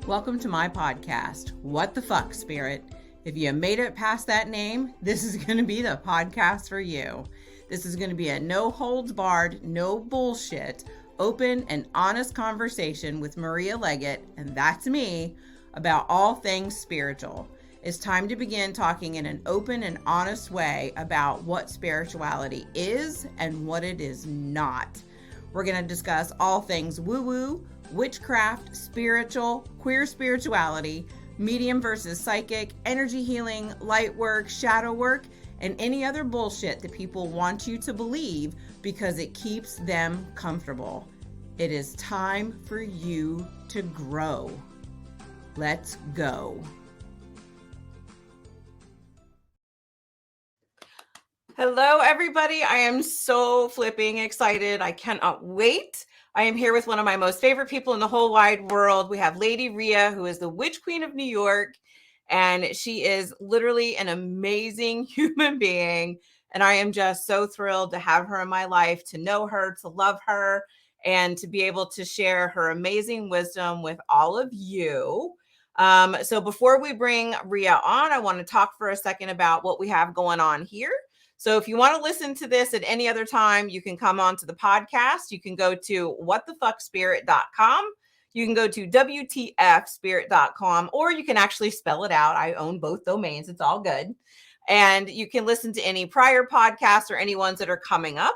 Welcome to my podcast, What the Fuck, Spirit. If you made it past that name, this is going to be the podcast for you. This is going to be a no holds barred, no bullshit, open and honest conversation with Maria Leggett, and that's me, about all things spiritual. It's time to begin talking in an open and honest way about what spirituality is and what it is not. We're going to discuss all things woo-woo, witchcraft, spiritual, queer spirituality, medium versus psychic, energy healing, light work, shadow work, and any other bullshit that people want you to believe because it keeps them comfortable. It is time for you to grow. Let's go. Hello, everybody. I am so flipping excited. I cannot wait. I am here with one of my most favorite people in the whole wide world. We have Lady Rhea, who is the Witch Queen of New York, and she is literally an amazing human being. And I am just so thrilled to have her in my life, to know her, to love her, and to be able to share her amazing wisdom with all of you. So before we bring Rhea on, I want to talk for a second about what we have going on here. So if you want to listen to this at any other time, you can come on to the podcast. You can go to whatthefuckspirit.com. You can go to WTFspirit.com, or you can actually spell it out. I own both domains. It's all good. And you can listen to any prior podcasts or any ones that are coming up.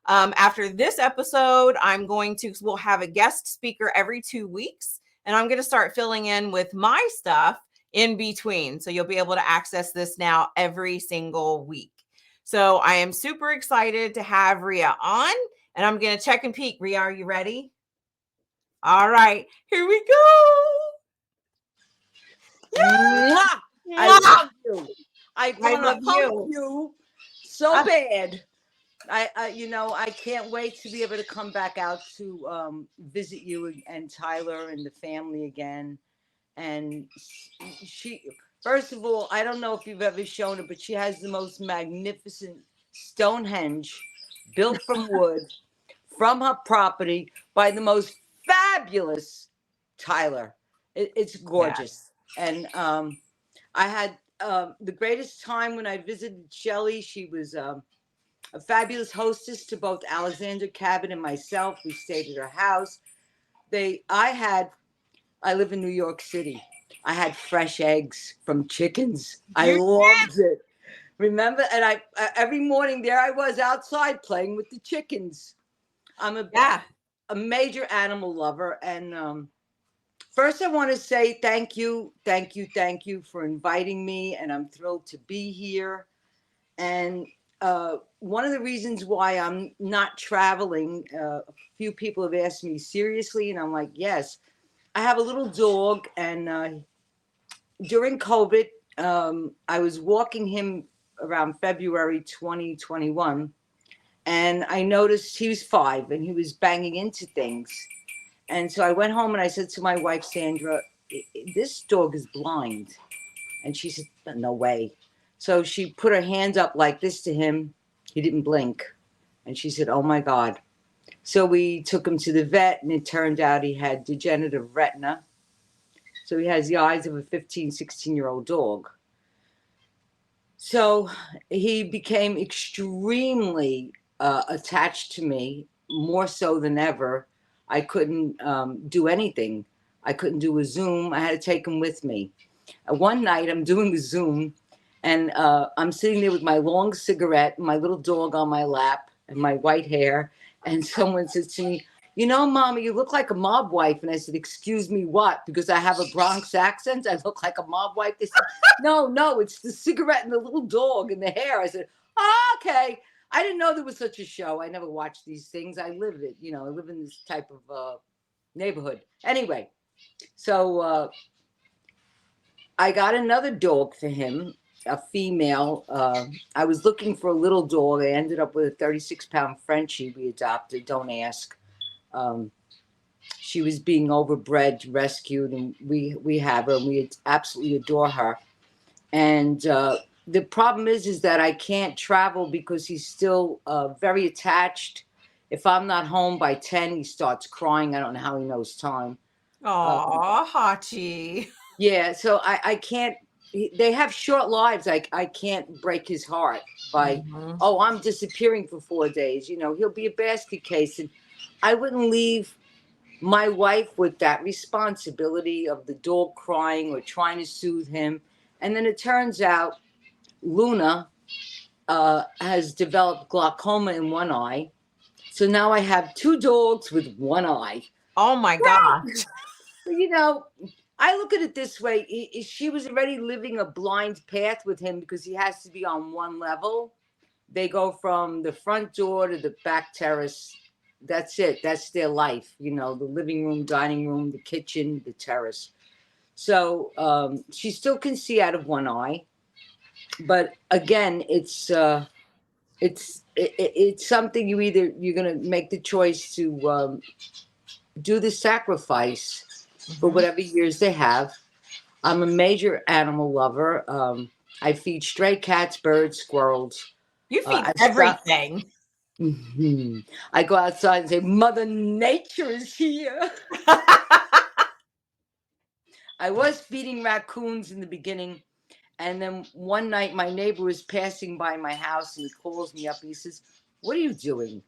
After this episode, we'll have a guest speaker every 2 weeks, and I'm going to start filling in with my stuff in between. So you'll be able to access this now every single week. So I am super excited to have Rhea on, and I'm going to check and peek. Rhea, are you ready? All right, here we go. Mwah! I love you. I want to love hug you so bad. I can't wait to be able to come back out to visit you and Tyler and the family again. And she, first of all, I don't know if you've ever shown her, but she has the most magnificent Stonehenge built from wood from her property by the most fabulous Tyler. It's gorgeous. Yes. And I had the greatest time when I visited Shelley. She was a fabulous hostess to both Alexander Cabot and myself. We stayed at her house. I live in New York City. I had fresh eggs from chickens. I loved it. Remember? And I every morning there I was outside playing with the chickens. I'm a major animal lover. And first I want to say thank you for inviting me. And I'm thrilled to be here. And one of the reasons why I'm not traveling, a few people have asked me seriously, and I'm like, yes. I have a little dog, and during COVID, I was walking him around February 2021, and I noticed he was 5 and he was banging into things. And so I went home and I said to my wife, Sandra, this dog is blind. And she said, no way. So she put her hand up like this to him. He didn't blink. And she said, oh my God. So we took him to the vet, and it turned out he had degenerative retina. So he has the eyes of a 15, 16-year-old dog. So he became extremely attached to me, more so than ever. I couldn't do anything. I couldn't do a Zoom. I had to take him with me. One night I'm doing a Zoom, and I'm sitting there with my long cigarette, my little dog on my lap, and my white hair. And someone says to me, you know, Mama, you look like a mob wife. And I said, excuse me, what? Because I have a Bronx accent? I look like a mob wife? They said, no, it's the cigarette and the little dog and the hair. I said, oh, okay. I didn't know there was such a show. I never watched these things. I live it. I live in this type of neighborhood. Anyway, so I got another dog for him, a female. I was looking for a little dog. I ended up with a 36-pound Frenchie we adopted. Don't ask. She was being overbred, rescued, and we have her, and we absolutely adore her. And the problem is that I can't travel because he's still very attached. If I'm not home by 10, he starts crying. I don't know how he knows time. Aw, Hachi. Yeah, so I can't. They have short lives. I can't break his heart by, Mhm. oh, I'm disappearing for 4 days. You know, he'll be a basket case, and I wouldn't leave my wife with that responsibility of the dog crying or trying to soothe him. And then it turns out Luna has developed glaucoma in one eye. So now I have two dogs with one eye. Oh my gosh. You know, I look at it this way. She was already living a blind path with him because he has to be on one level. They go from the front door to the back terrace. That's it. That's their life. You know, the living room, dining room, the kitchen, the terrace. So she still can see out of one eye. But again, it's something you're gonna make the choice to do the sacrifice for whatever years they have. I'm a major animal lover. I feed stray cats, birds, squirrels. You feed I stop. everything. I go outside and say, Mother Nature is here. I was feeding raccoons in the beginning. And then one night, my neighbor was passing by my house and he calls me up and he says, What are you doing?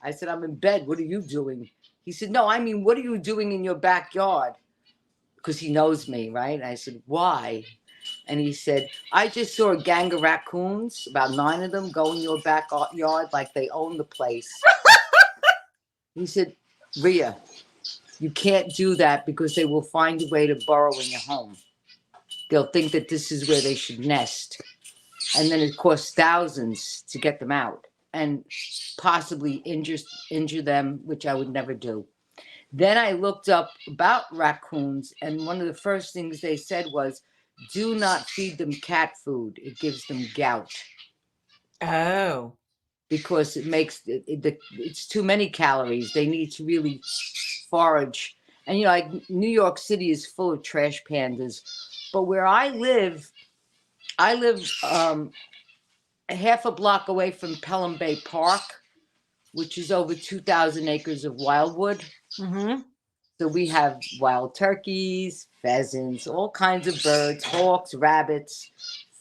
I said, I'm in bed. What are you doing? He said, No, I mean, what are you doing in your backyard? Because he knows me, right? I said, Why? And he said, I just saw a gang of raccoons, about 9 of them, go in your backyard like they own the place. He said, Rhea, you can't do that because they will find a way to burrow in your home. They'll think that this is where they should nest. And then it costs thousands to get them out and possibly injure them, which I would never do. Then I looked up about raccoons, and one of the first things they said was, do not feed them cat food. It gives them gout. Oh. Because it makes it's too many calories. They need to really forage. And, you know, like New York City is full of trash pandas. But where I live a half a block away from Pelham Bay Park, which is over 2,000 acres of wildwood. Mm-hmm. So we have wild turkeys, pheasants, all kinds of birds, hawks, rabbits,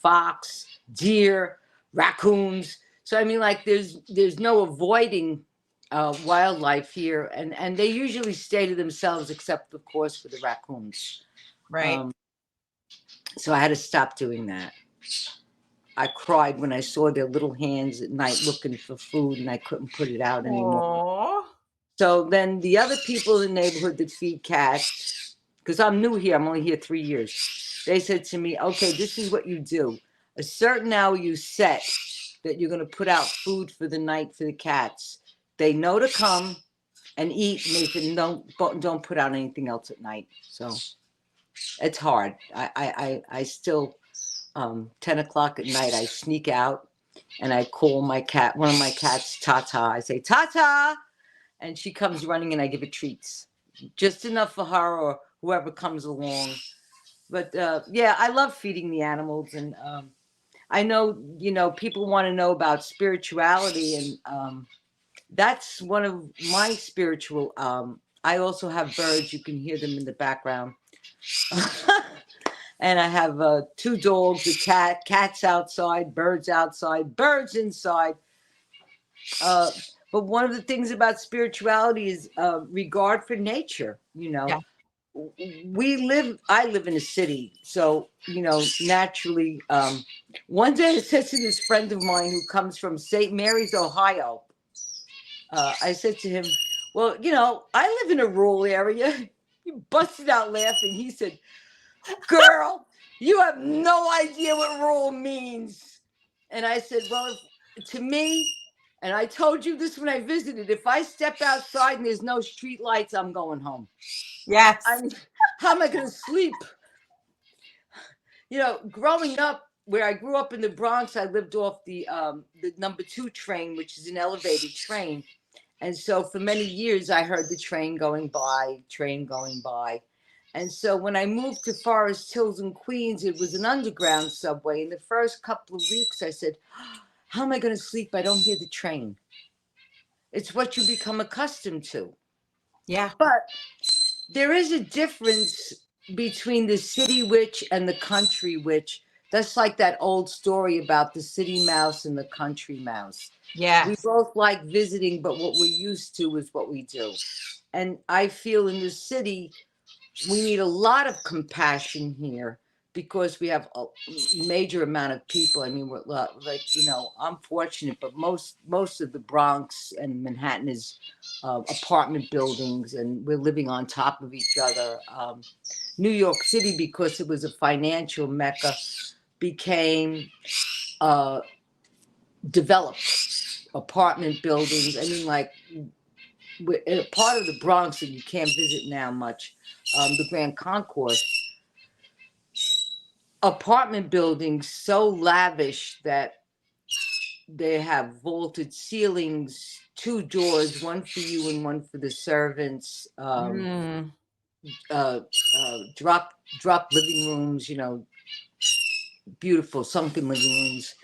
fox, deer, raccoons. So I mean, like there's no avoiding wildlife here, and they usually stay to themselves, except of course for the raccoons. Right. So I had to stop doing that. I cried when I saw their little hands at night looking for food, and I couldn't put it out anymore. Aww. So then the other people in the neighborhood that feed cats, because I'm new here, I'm only here 3 years, they said to me, okay, this is what you do. A certain hour you set that you're going to put out food for the night for the cats. They know to come and eat, and they said, don't put out anything else at night. So it's hard. I still, 10 o'clock at night, I sneak out and I call my cat, one of my cats, Tata. I say, Tata. And she comes running and I give her treats. Just enough for her or whoever comes along. But yeah, I love feeding the animals. And I know, you know, people want to know about spirituality. And that's one of my spiritual. I also have birds. You can hear them in the background. And I have 2 dogs, a cat, cats outside, birds inside. But one of the things about spirituality is regard for nature. You know, Yeah. I live in a city, so you know, naturally. One day I said to this friend of mine who comes from St. Mary's, Ohio. I said to him, "Well, you know, I live in a rural area." He busted out laughing. He said, "Girl, you have no idea what rural means." And I said, "Well, to me." And I told you this when I visited. If I step outside and there's no street lights, I'm going home. Yes. I mean, how am I going to sleep? You know, growing up, where I grew up in the Bronx, I lived off the number 2 train, which is an elevated train. And so for many years, I heard the train going by. And so when I moved to Forest Hills in Queens, it was an underground subway. In the first couple of weeks, I said, how am I going to sleep? I don't hear the train. It's what you become accustomed to. Yeah. But There is a difference between the city witch and the country witch. That's like that old story about the city mouse and the country mouse. Yes. We both like visiting, but what we're used to is what we do. And I feel in the city, we need a lot of compassion here because we have a major amount of people. I mean, we're like, you know, I'm fortunate, but most of the Bronx and Manhattan is apartment buildings, and we're living on top of each other. New York City, because it was a financial mecca, became developed apartment buildings. I mean, like, we're a part of the Bronx that you can't visit now much, the Grand Concourse. Apartment buildings so lavish that they have vaulted ceilings, 2 doors, one for you and one for the servants. Drop living rooms, you know, beautiful sunken living rooms,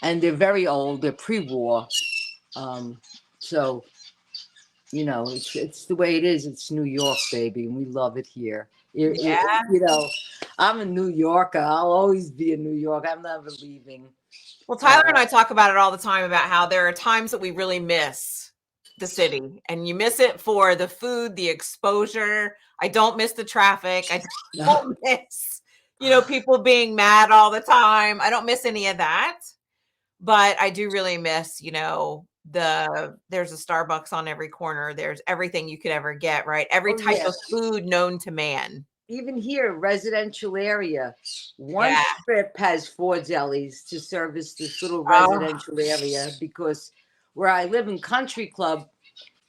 and they're very old. They're pre-war, so you know, it's the way it is. It's New York, baby, and we love it here. You know, I'm a New Yorker. I'll always be a New Yorker. I'm never leaving. Well, Tyler and I talk about it all the time about how there are times that we really miss the city, and you miss it for the food, the exposure. I don't miss the traffic. I don't miss, you know, people being mad all the time. I don't miss any of that, but I do really miss, you know, there's a Starbucks on every corner. There's everything you could ever get, right? Every type of food known to man. Even here, residential area, one strip has 4 delis to service this little residential area, because where I live in Country Club,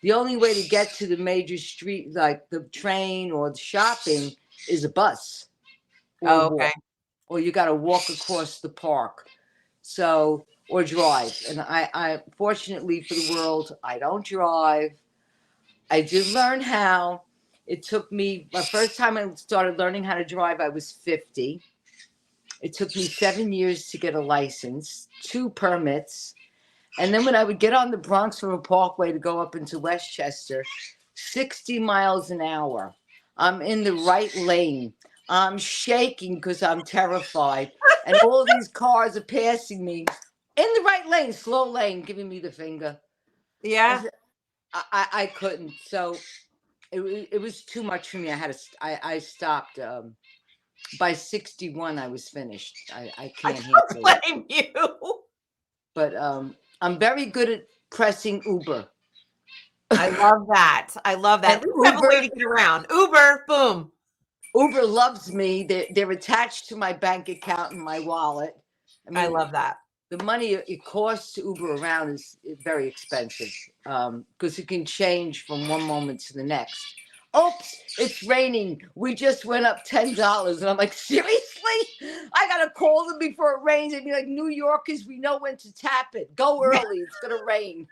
the only way to get to the major street, like the train or the shopping, is a bus. Or or you got to walk across the park. So, or drive. And I fortunately for the world, I don't drive. I did learn how. It took me, my first time I started learning how to drive, I was 50. It took me 7 years to get a license, 2 permits. And then when I would get on the Bronx River Parkway to go up into Westchester, 60 miles an hour. I'm in the right lane. I'm shaking because I'm terrified. And all these cars are passing me in the right lane, slow lane, giving me the finger. Yeah. I couldn't. So it was too much for me. I stopped. By 61, I was finished. I can't handle it. Blame you. But I'm very good at pressing Uber. I love that. I love that. We have a way to get around. Uber, boom. Uber loves me. They're attached to my bank account and my wallet. I mean, I love that. The money it costs to Uber around is very expensive, because it can change from one moment to the next. Oops, it's raining. We just went up $10. And I'm like, seriously? I got to call them before it rains and be like, New Yorkers, we know when to tap it. Go early. It's going to rain.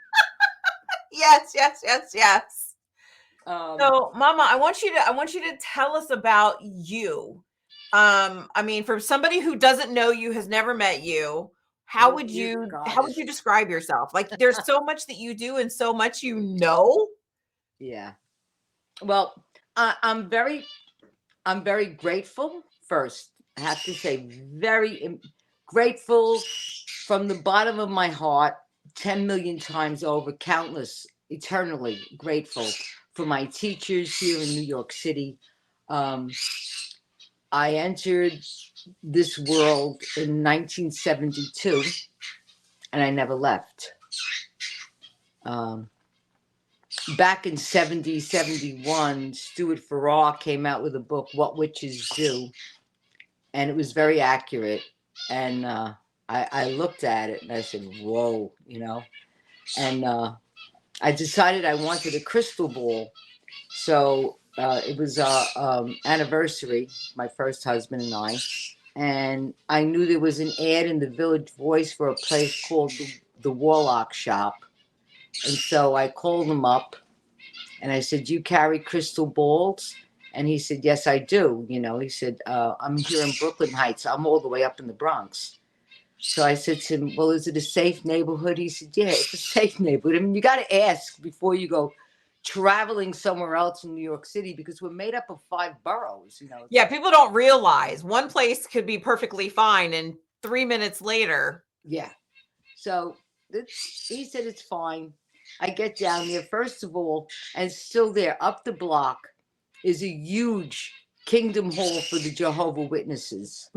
Yes. So, Mama, I want you to tell us about you. I mean, for somebody who doesn't know you, has never met you, how would you describe yourself? Like, there's so much that you do and so much you know. Yeah. Well, I'm very grateful. First, I have to say, very grateful from the bottom of my heart, 10 million times over, countless, eternally grateful for my teachers here in New York City. I entered this world in 1972, and I never left. Back in 70, 71, Stuart Farrar came out with a book, What Witches Do, and it was very accurate. And I looked at it and I said, whoa, you know. And I decided I wanted a crystal ball. So it was our anniversary, my first husband and I knew there was an ad in the Village Voice for a place called the Warlock Shop. And so I called him up and I said, you carry crystal balls? And he said, yes, I do. You know, he said, I'm here in Brooklyn Heights. I'm all the way up in the Bronx. So I said to him, well, is it a safe neighborhood? He said, yeah, it's a safe neighborhood. I mean, you got to ask before you go traveling somewhere else in New York City because we're made up of 5 boroughs, you know. Yeah, people don't realize one place could be perfectly fine and 3 minutes later. Yeah. So he said it's fine. I get down there, first of all, and still there, up the block, is a huge Kingdom Hall for the Jehovah Witnesses.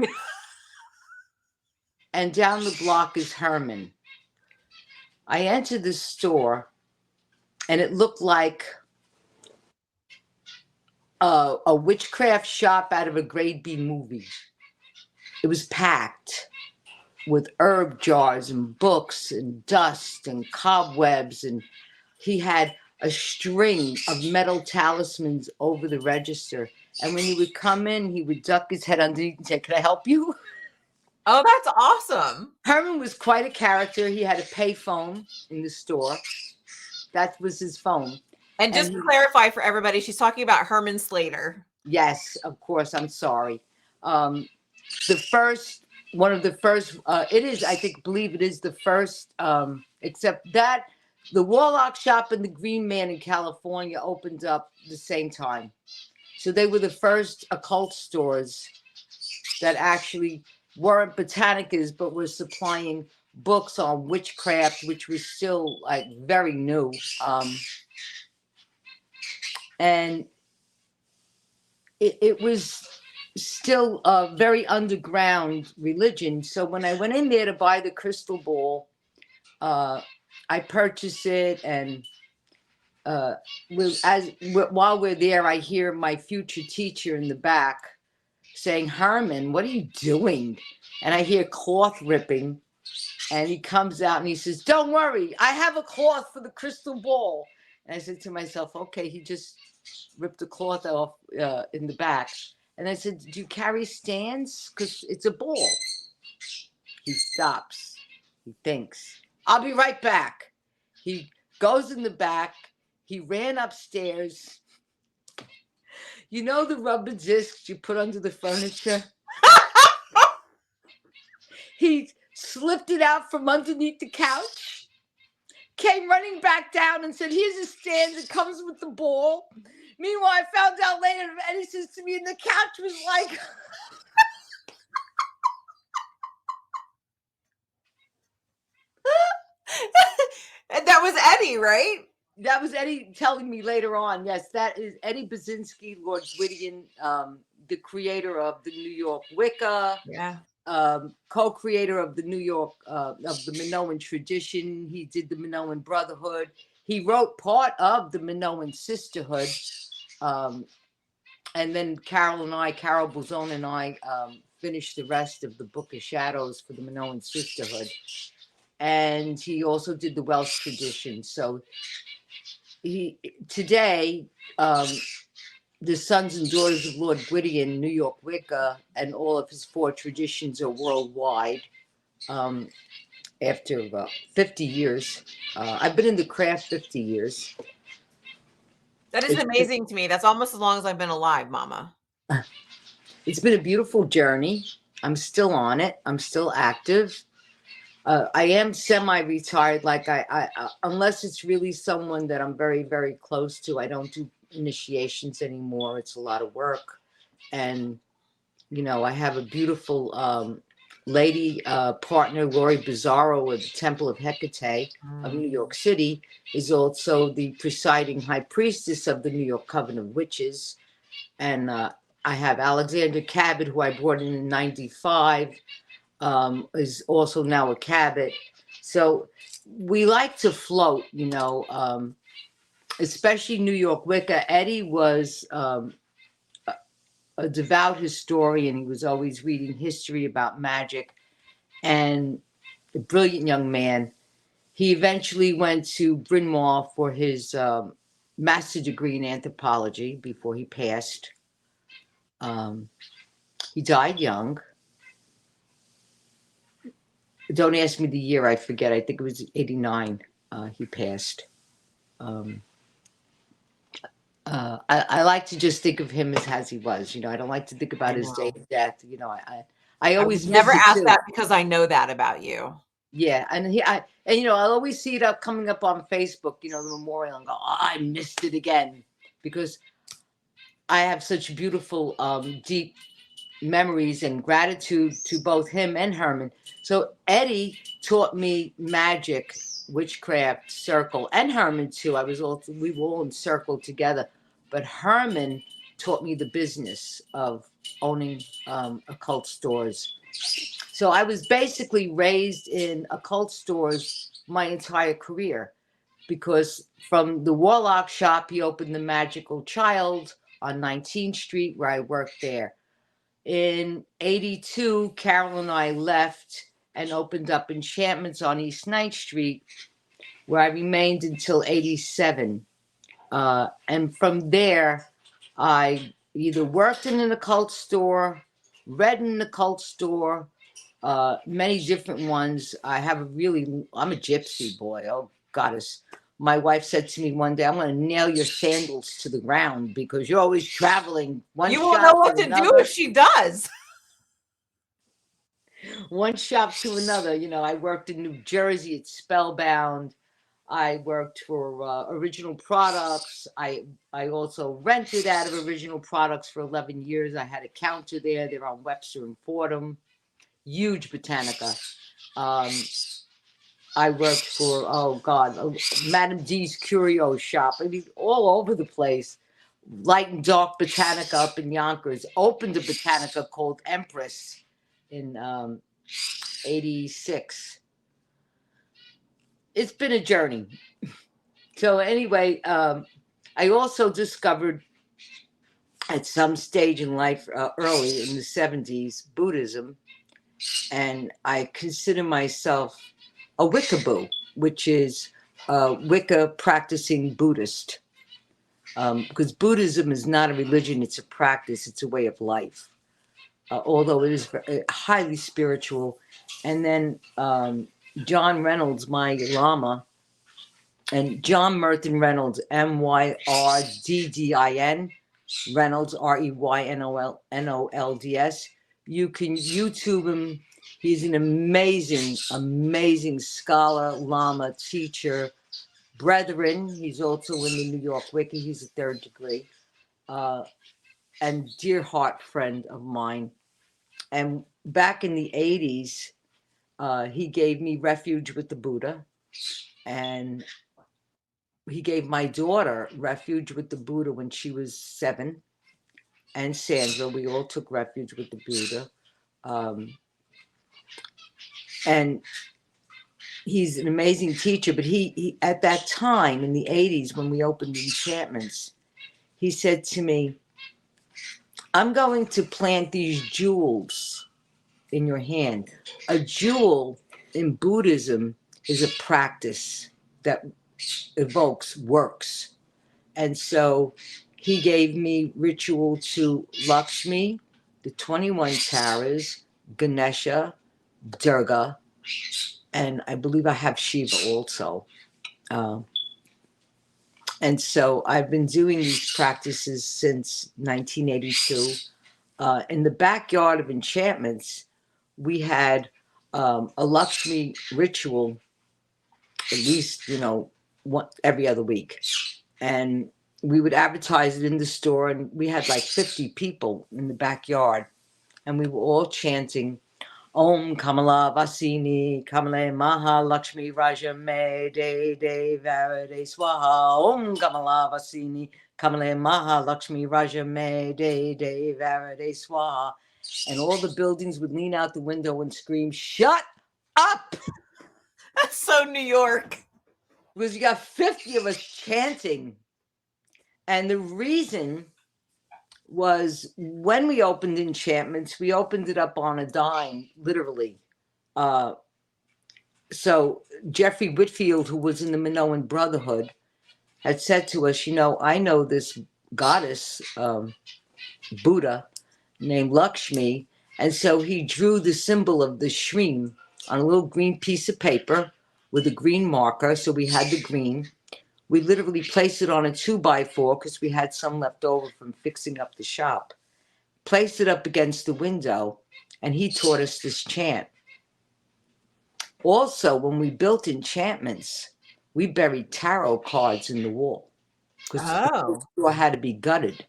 And down the block is Herman. I entered the store, and it looked like a witchcraft shop out of a grade B movie. It was packed with herb jars and books and dust and cobwebs, and he had a string of metal talismans over the register. And when he would come in, he would duck his head underneath and say, "Can I help you?" Oh, that's awesome. Herman was quite a character. He had a pay phone in the store. That was his phone. And just to clarify for everybody, she's talking about Herman Slater. Yes, of course. I'm sorry. One of the first, it is, I believe it is the first, except that the Warlock Shop and the Green Man in California opened up the same time. So they were the first occult stores that actually weren't botanicas, but were supplying books on witchcraft, which was still like very new. And it was still a very underground religion. So when I went in there to buy the crystal ball, I purchased it, and while we're there, I hear my future teacher in the back saying, "Herman, what are you doing?" And I hear cloth ripping, and he comes out and he says, "Don't worry, I have a cloth for the crystal ball." And I said to myself, okay, he just ripped the cloth off in the back. And I said, "Do you carry stands? Because it's a ball." He stops. He thinks, "I'll be right back." He goes in the back. He ran upstairs. You know the rubber discs you put under the furniture? He slipped it out from underneath the couch, came running back down and said, "Here's a stand that comes with the ball." Meanwhile, I found out later, and he says to me, and the couch was like... And that was Eddie, right? That was Eddie telling me later on. Yes, that is Eddie Buczynski, Lord Gwydion, the creator of the New York Wicca. Yeah. Co-creator of the New York, of the Minoan tradition. He did the Minoan Brotherhood. He wrote part of the Minoan Sisterhood. And then Carol Bouzon and I finished the rest of the Book of Shadows for the Minoan Sisterhood. And he also did the Welsh tradition. So today, the sons and daughters of Lord Gwydion, New York Wicca, and all of his 4 traditions are worldwide. After 50 years, I've been in the craft 50 years. That is amazing to me. That's almost as long as I've been alive, Mama. It's been a beautiful journey. I'm still on it. I'm still active. I am semi-retired. Like I unless it's really someone that I'm very, very close to, I don't do initiations anymore. It's a lot of work. And, you know, I have a beautiful lady partner, Lori Bizzarro of the Temple of Hecate of New York City, is also the presiding high priestess of the New York Coven of Witches. And I have Alexander Cabot, who I brought in 95, is also now a Cabot. So we like to float, you know, especially New York Wicca. Eddie was a devout historian. He was always reading history about magic, and a brilliant young man. He eventually went to Bryn Mawr for his master's degree in anthropology before he passed. He died young. Don't ask me the year, I forget. I think it was 89 he passed. I like to just think of him as he was. You know, I don't like to think about his day of death. You know, I always never ask that because I know that about you. Yeah, and you know, I'll always see it up coming up on Facebook, you know, the memorial, and go, oh, I missed it again, because I have such beautiful, deep memories and gratitude to both him and Herman. So Eddie taught me magic, witchcraft, circle, and Herman too. We were all in circle together, but Herman taught me the business of owning occult stores. So I was basically raised in occult stores my entire career, because from the Warlock Shop, he opened the Magical Child on 19th Street, where I worked there. In 82, Carol and I left and opened up Enchantments on East 9th Street, where I remained until 87. And from there, I either worked in an occult store, read in an occult store, many different ones. I'm a gypsy boy. Oh, goddess. My wife said to me one day, I'm going to nail your sandals to the ground because you're always traveling one You won't shop know what to to another. do if she does. One shop to another. You know, I worked in New Jersey at Spellbound. I worked for Original Products. I also rented out of Original Products for 11 years. I had a counter there. They're on Webster and Fordham. Huge Botanica. I worked for, oh God, Madame D's Curio Shop. I mean, all over the place. Light and Dark Botanica up in Yonkers. Opened a Botanica called Empress in 86. It's been a journey. So anyway, I also discovered at some stage in life, early in the 70s, Buddhism. And I consider myself a Wiccaboo, which is a Wicca practicing Buddhist. Because Buddhism is not a religion, it's a practice, it's a way of life. Although it is highly spiritual. And then John Reynolds, my Lama, and John Merton Reynolds, Myrdin, Reynolds, Reynolds. You can YouTube him. He's an amazing, amazing scholar, Lama, teacher, brethren. He's also in the New York Wiki. He's a third degree. And dear heart friend of mine. And back in the 80s, he gave me refuge with the Buddha. And he gave my daughter refuge with the Buddha when she was 7. And Sandra, we all took refuge with the Buddha. And he's an amazing teacher, but he at that time in the 80s when we opened Enchantments, he said to me, I'm going to plant these jewels in your hand. A jewel in Buddhism is a practice that evokes works. And so he gave me ritual to Lakshmi, the 21 Taras, Ganesha, Durga, and I believe I have Shiva also. And so I've been doing these practices since 1982. In the backyard of Enchantments, we had a Lakshmi ritual at least, every other week. And we would advertise it in the store, and we had like 50 people in the backyard. And we were all chanting, Om Kamala Vasini Kamale Maha Lakshmi Raja Me De De Varade Swaha. Om Kamala Vasini Kamale Maha Lakshmi Raja Me De De Varade Swaha. And all the buildings would lean out the window and scream, shut up! That's so New York. Because you got 50 of us chanting. And the reason was when we opened Enchantments, we opened it up on a dime, literally. So Jeffrey Whitfield, who was in the Minoan Brotherhood, had said to us, I know this goddess, Buddha, named Lakshmi. And so he drew the symbol of the shreem on a little green piece of paper with a green marker. So we had the green. We literally placed it on a 2x4 because we had some left over from fixing up the shop. Placed it up against the window, and he taught us this chant. Also, when we built enchantments, we buried tarot cards in the wall because the whole Oh, store had to be gutted.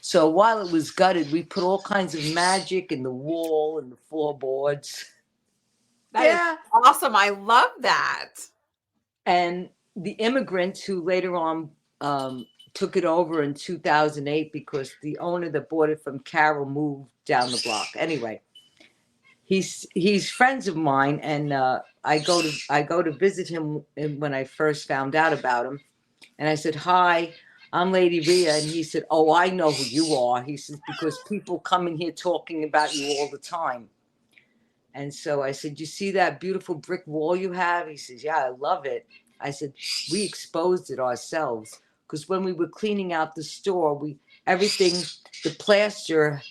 So while it was gutted, we put all kinds of magic in the wall and the floorboards. that is Yeah. awesome. I love that. And the immigrants who later on took it over in 2008 because the owner that bought it from Carol moved down the block. Anyway, he's friends of mine, and I go to visit him when I first found out about him, and I said, "Hi, I'm Lady Rhea," and he said, "Oh, I know who you are." He says, "Because people come in here talking about you all the time." And so I said, "You see that beautiful brick wall you have?" He says, "Yeah, I love it." I said, "We exposed it ourselves because when we were cleaning out the store, everything, the plaster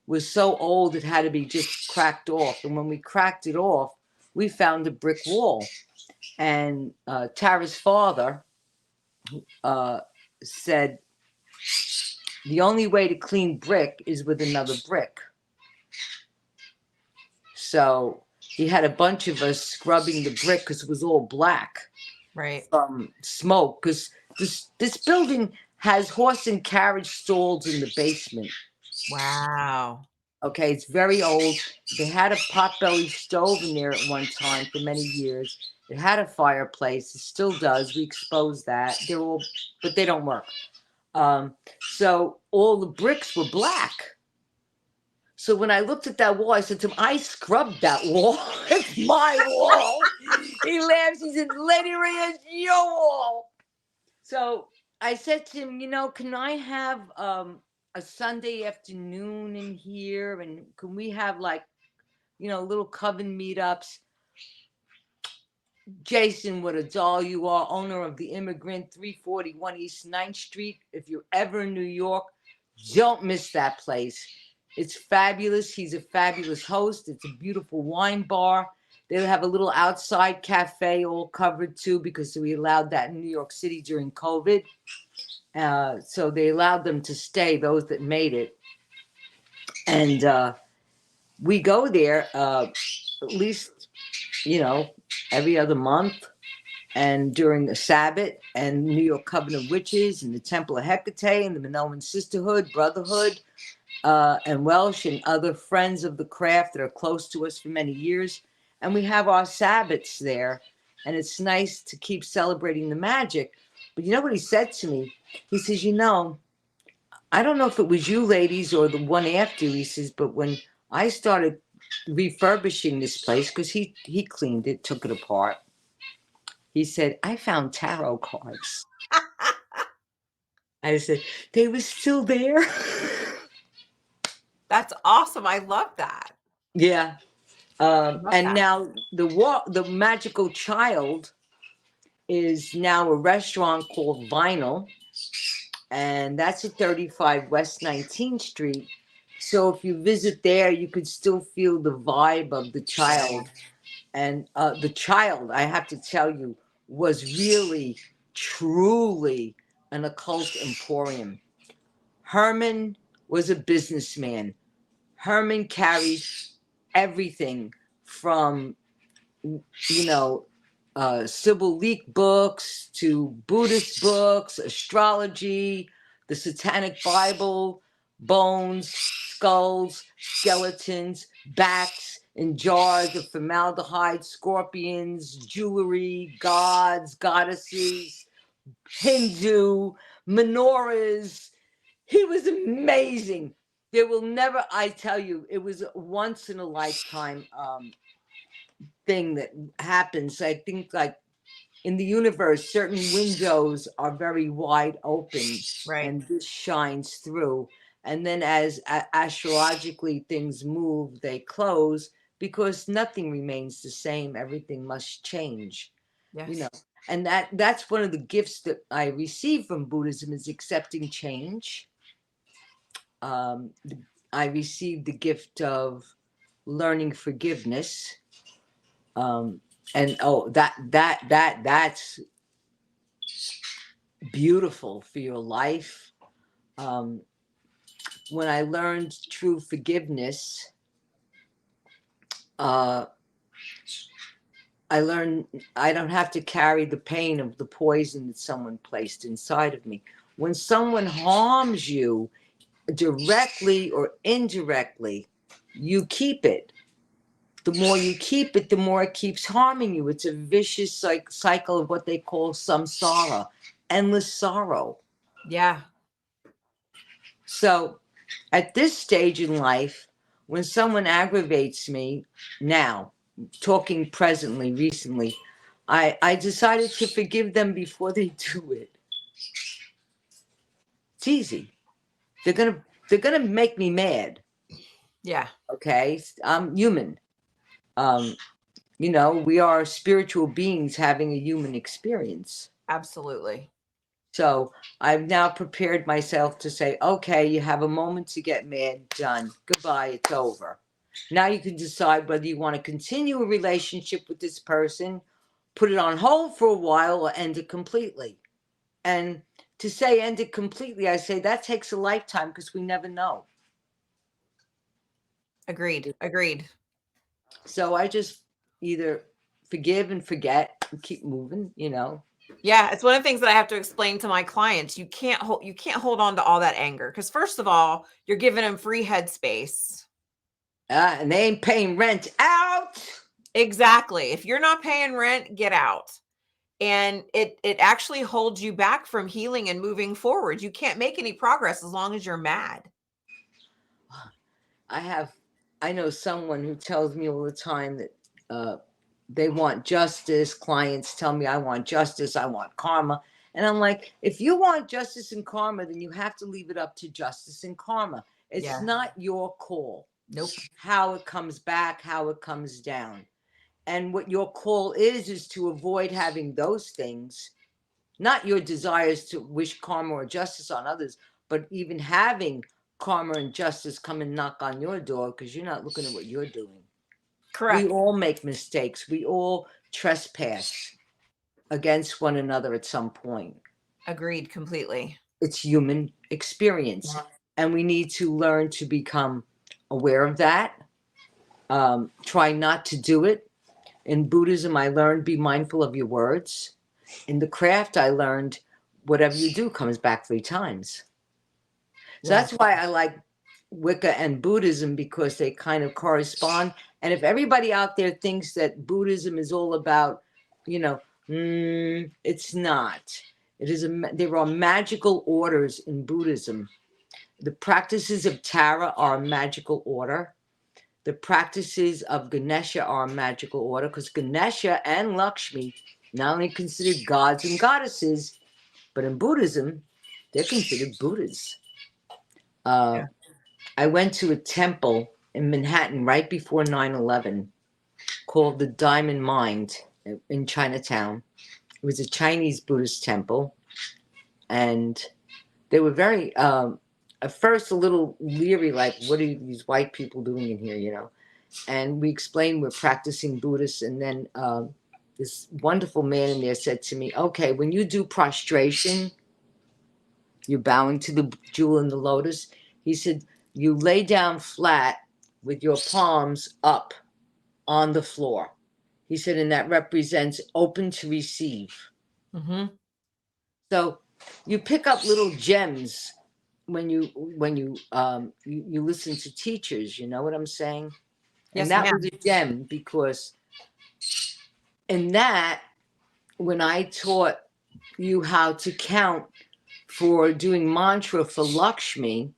was so old it had to be just cracked off. And when we cracked it off, we found a brick wall." And Tara's father said, "The only way to clean brick is with another brick." So he had a bunch of us scrubbing the brick because it was all black Right. from smoke. Because this building has horse and carriage stalls in the basement. Wow. Okay, it's very old. They had a potbelly stove in there at one time for many years. It had a fireplace. It still does. We exposed that. They're all, but they don't work. So all the bricks were black. So when I looked at that wall, I said to him, "I scrubbed that wall. It's my wall." He laughs. He said, "Lady Rhea, it's your wall." So I said to him, "Can I have a Sunday afternoon in here? And can we have little coven meetups?" "Jason, what a doll you are, owner of the Immigrant, 341 East 9th Street. If you're ever in New York, don't miss that place. It's fabulous. He's a fabulous host. It's a beautiful wine bar. They have a little outside cafe all covered too because we allowed that in New York City during COVID. So they allowed them to stay, those that made it. And we go there at least, every other month. And during the Sabbath and New York Coven of Witches and the Temple of Hecate and the Minoan Sisterhood, Brotherhood, and Welsh and other friends of the craft that are close to us for many years. And we have our Sabbaths there. And it's nice to keep celebrating the magic. But you know what he said to me? He says, "I don't know if it was you ladies or the one after," he says, "but when I started refurbishing this place," because he cleaned it, took it apart. He said, "I found tarot cards." I said, "They were still there?" That's awesome. I love that. Yeah. Love And that. now the Magical Child is now a restaurant called Vinyl, and that's at 35 West 19th Street. So if you visit there, you could still feel the vibe of the child. And the child, I have to tell you, was really, truly an occult emporium. Herman was a businessman. Herman carried everything from, Sybil Leek books to Buddhist books, astrology, the Satanic Bible, bones, skulls, skeletons, bats in jars of formaldehyde, scorpions, jewelry, gods, goddesses, Hindu, menorahs. He was amazing. There will never, I tell you, it was a once in a lifetime thing that happens. I think in the universe, certain windows are very wide open, Right. and this shines through. And then as astrologically things move, they close because nothing remains the same. Everything must change. Yes. And that's one of the gifts that I receive from Buddhism is accepting change. I received the gift of learning forgiveness. And that's beautiful for your life. When I learned true forgiveness, I learned I don't have to carry the pain of the poison that someone placed inside of me. When someone harms you directly or indirectly, you keep it. The more you keep it, the more it keeps harming you. It's a vicious cycle of what they call samsara, endless sorrow. Yeah. So at this stage in life, when someone aggravates me now, talking presently, recently, I decided to forgive them before they do it. It's easy. They're gonna make me mad. Yeah. Okay, I'm human. You know, we are spiritual beings having a human experience. Absolutely. So I've now prepared myself to say, okay, you have a moment to get mad, done. Goodbye, it's over. Now you can decide whether you want to continue a relationship with this person, put it on hold for a while, or end it completely. And to say end it completely, I say that takes a lifetime because we never know. Agreed. Agreed. So I just either forgive and forget and keep moving, you know. Yeah, it's one of the things that I have to explain to my clients. You can't hold on to all that anger because first of all, you're giving them free headspace. And they ain't paying rent out. Exactly. If you're not paying rent, get out. And it actually holds you back from healing and moving forward. You can't make any progress as long as you're mad. I know someone who tells me all the time that they want justice. Clients tell me I want justice, I want karma. And I'm like, if you want justice and karma, then you have to leave it up to justice and karma. It's not your call. Nope. How it comes back, how it comes down. And what your call is to avoid having those things, not your desires to wish karma or justice on others, but even having karma and justice come and knock on your door because you're not looking at what you're doing. Correct. We all make mistakes. We all trespass against one another at some point. Agreed completely. It's human experience. And we need to learn to become aware of that. Try not to do it. In Buddhism, I learned be mindful of your words. In the craft, I learned whatever you do comes back 3 times. So that's why I like Wicca and Buddhism, because they kind of correspond. And if everybody out there thinks that Buddhism is all about, you know, it's not. There are magical orders in Buddhism. The practices of Tara are a magical order. The practices of Ganesha are a magical order, because Ganesha and Lakshmi not only considered gods and goddesses, but in Buddhism, they're considered Buddhas. I went to a temple in Manhattan right before 9/11 called the Diamond Mind in Chinatown. It was a Chinese Buddhist temple. And they were very, at first, a little leery, like, what are these white people doing in here, you know? And we explained we're practicing Buddhists. And then this wonderful man in there said to me, okay, when you do prostration, you're bowing to the jewel in the lotus. He said, you lay down flat with your palms up on the floor. He said, and that represents open to receive. Mm-hmm. So you pick up little gems when you listen to teachers, you know what I'm saying? Yes, and that ma'am. was a gem, because in that, when I taught you how to count for doing mantra for Lakshmi,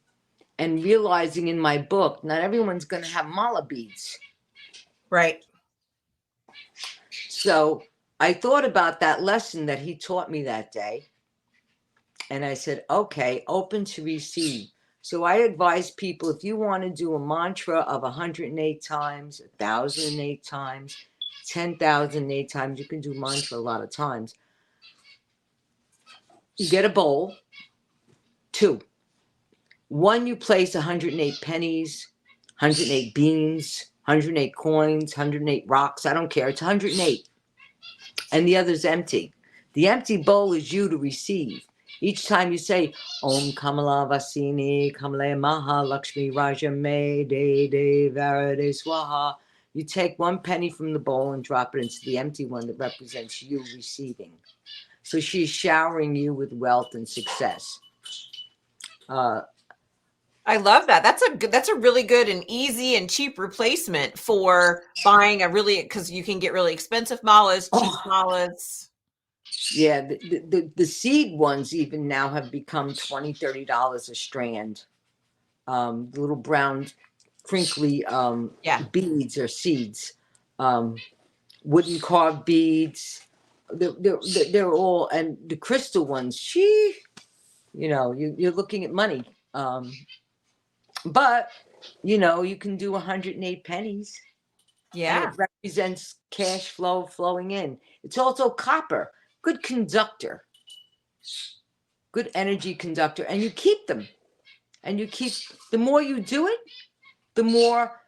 and realizing in my book, not everyone's going to have mala beads. Right. So I thought about that lesson that he taught me that day. And I said, okay, open to receive. So I advise people, if you want to do a mantra of 108 times, 1,008 times, 10,008 times, you can do mantra a lot of times. You get a bowl. 2. 1, you place 108 pennies, 108 beans, 108 coins, 108 rocks. I don't care. It's 108. And the other's empty. The empty bowl is you to receive. Each time you say, Om Kamala Vasini, Kamale Maha Lakshmi Raja Me De De Varade Swaha, You take 1 penny from the bowl and drop it into the empty one that represents you receiving. So she's showering you with wealth and success. I love that. That's a really good and easy and cheap replacement for buying because you can get really expensive malas, cheap malas. Yeah, the seed ones even now have become $20, $30 a strand. The little brown crinkly beads or seeds, wooden carved beads. They're all, and the crystal ones. You're looking at money. But you can do 108 pennies. Yeah. And it represents cash flow flowing in. It's also copper, good conductor, good energy conductor, and you keep them. And the more you do it, the more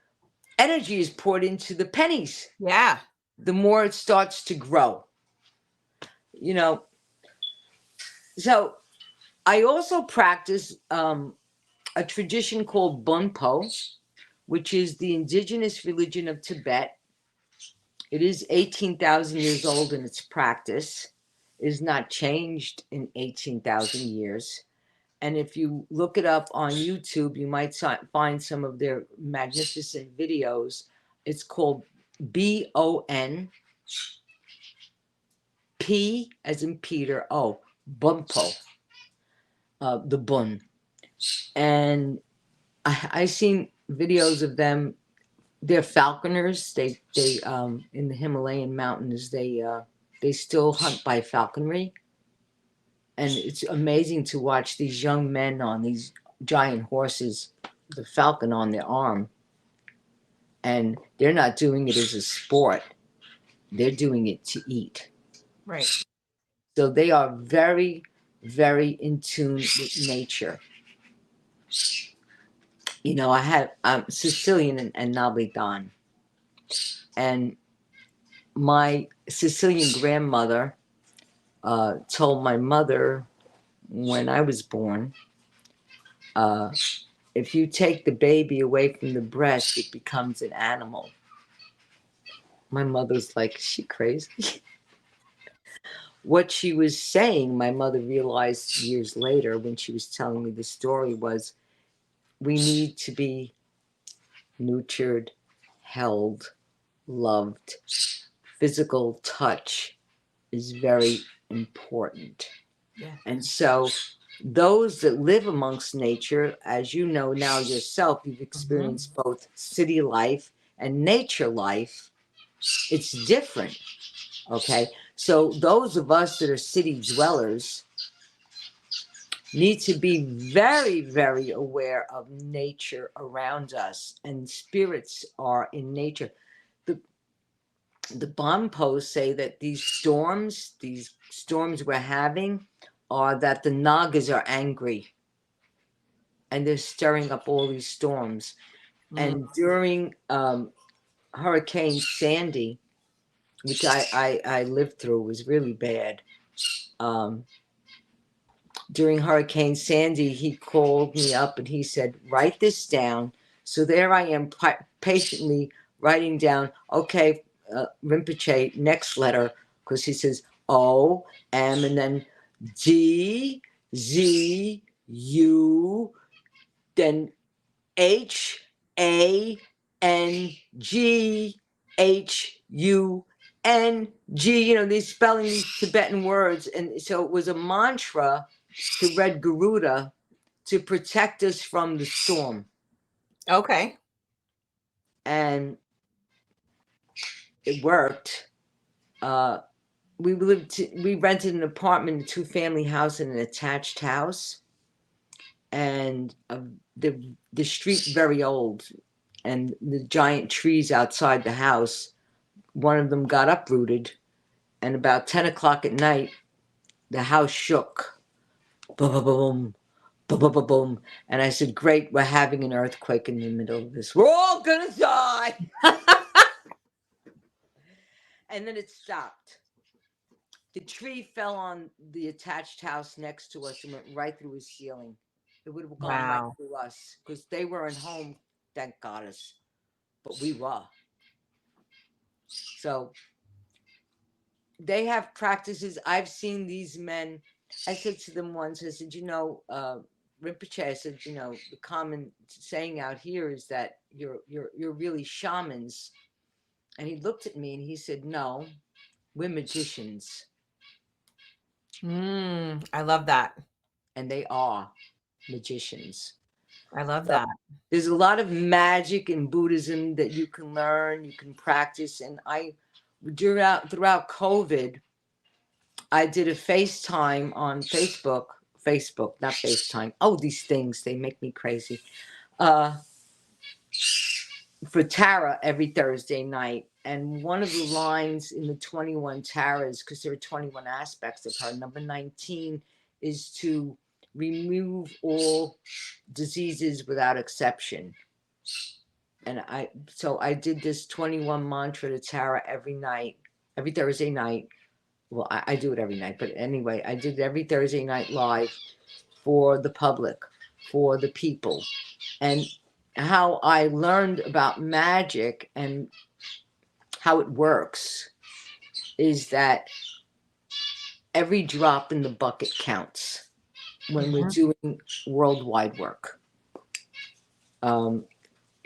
energy is poured into the pennies. Yeah. The more it starts to grow. So I also practice a tradition called Bunpo, which is the indigenous religion of Tibet. It is 18,000 years old in its practice. It has not changed in 18,000 years. And if you look it up on YouTube, you might find some of their magnificent videos. It's called BON, P as in Peter, O, Bunpo, the Bun. And I seen videos of them. They're falconers. They in the Himalayan mountains, they still hunt by falconry. And it's amazing to watch these young men on these giant horses, the falcon on their arm. And they're not doing it as a sport. They're doing it to eat. Right. So they are very, very in tune with nature. I'm Sicilian and Napolitan. And my Sicilian grandmother told my mother when I was born, if you take the baby away from the breast, it becomes an animal. My mother's like, is she crazy? What she was saying, my mother realized years later when she was telling me the story, was we need to be nurtured, held, loved. Physical touch is very important. Yeah. And so those that live amongst nature, as you know now yourself, you've experienced both city life and nature life. It's different. Okay. So those of us that are city dwellers need to be very, very aware of nature around us, and spirits are in nature. The bomb posts say that these storms we're having, are that the Nagas are angry and they're stirring up all these storms. And during Hurricane Sandy, which I lived through, was really bad. During Hurricane Sandy, he called me up and he said, write this down. So there I am patiently writing down, okay, Rinpoche, next letter, because he says O, M, and then D, Z, U, then H, A, N, G, H, U, N, G, these spelling these Tibetan words. And so it was a mantra to Red Garuda to protect us from the storm. Okay. And it worked. We rented an apartment, a 2-family house in an attached house. And the street very old. And the giant trees outside the house, one of them got uprooted. And about 10 o'clock at night, the house shook. Boom, boom, boom, boom, boom, boom, boom. And I said, great, we're having an earthquake in the middle of this. We're all going to die. And then it stopped. The tree fell on the attached house next to us and went right through his ceiling. It would have gone right through us because they weren't home, thank goddess. But we were. So they have practices. I've seen these men. I said to them once, I said, Rinpoche, I said, the common saying out here is that you're really shamans. And he looked at me and he said, no, we're magicians. I love that. And they are magicians. I love that. There's a lot of magic in Buddhism that you can learn, you can practice. And throughout COVID, I did a FaceTime on Facebook, not FaceTime. Oh, these things, they make me crazy. For Tara every Thursday night. And one of the lines in the 21 Taras, because there are 21 aspects of her, number 19 is to remove all diseases without exception. And I did this 21 mantra to Tara every Thursday night. Well, I do it every night, but anyway, I did it every Thursday night live for the public, for the people. And how I learned about magic and how it works is that every drop in the bucket counts when we're doing worldwide work.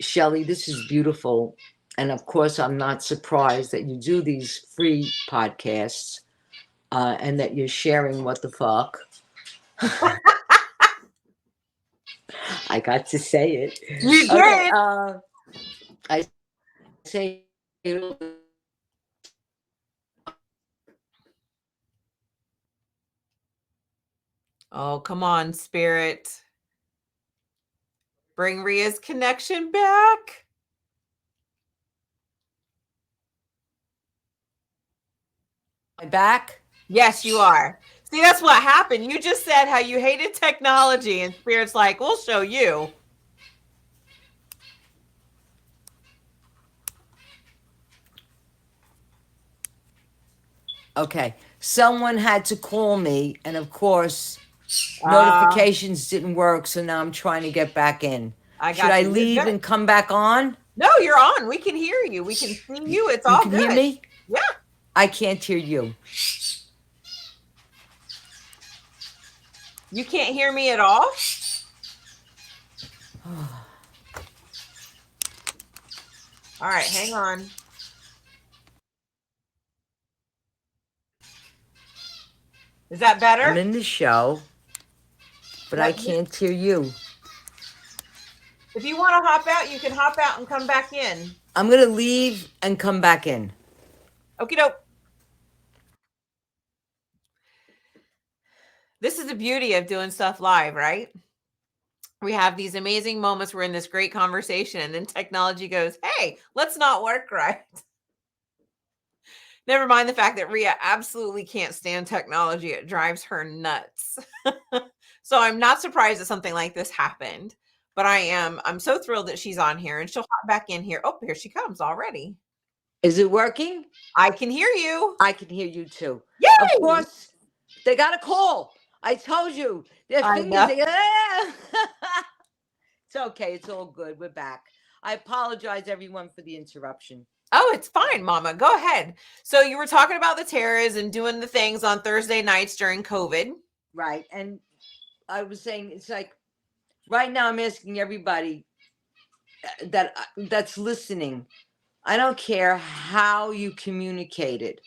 Shelley, this is beautiful. And of course, I'm not surprised that you do these free podcasts and that you're sharing what the fuck. I got to say it. You did. Okay, I say, oh, come on, spirit. Bring Rhea's connection back. Am I back? Yes, you are. See, that's what happened. You just said how you hated technology, and Spirit's like, we'll show you. Okay. Someone had to call me, and of course, notifications didn't work, so now I'm trying to get back in. Should I leave and come back on? No, you're on. We can hear you. We can see you. It's all good. You can hear me? Yeah. I can't hear you. You can't hear me at all? All right, hang on. Is that better? I'm in the show, but I can't hear you. If you want to hop out, you can hop out and come back in. I'm going to leave and come back in. Okie doke. This is the beauty of doing stuff live, right? We have these amazing moments. We're in this great conversation, and then technology goes, hey, let's not work right. Never mind the fact that Rhea absolutely can't stand technology. It drives her nuts. So I'm not surprised that something like this happened, but I'm so thrilled that she's on here, and she'll hop back in here. Oh, here she comes already. Is it working? I can hear you. I can hear you too. Yay! Of course, they got a call. I told you. Their fingers. It's okay. It's all good. We're back. I apologize, everyone, for the interruption. Oh, it's fine, Mama. Go ahead. So you were talking about the Taras and doing the things on Thursday nights during COVID. Right. And I was saying, it's like, right now I'm asking everybody that's listening. I don't care how you communicate it,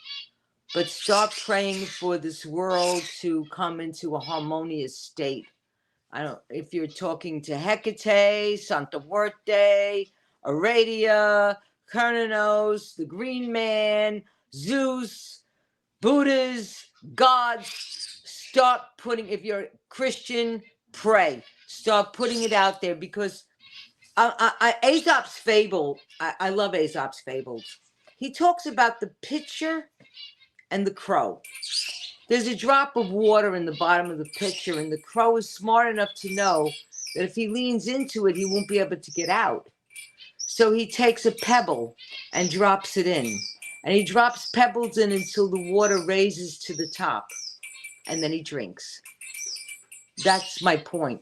but start praying for this world to come into a harmonious state. If you're talking to Hecate, Santa Muerte, Aradia, Kernanos, the Green Man, Zeus, Buddhas, gods, start putting, if you're Christian, pray. Start putting it out there, because Aesop's fable, I love Aesop's fables. He talks about the pitcher and the crow. There's a drop of water in the bottom of the pitcher, and the crow is smart enough to know that if he leans into it, he won't be able to get out. So he takes a pebble and drops it in. And he drops pebbles in until the water raises to the top. And then he drinks. That's my point.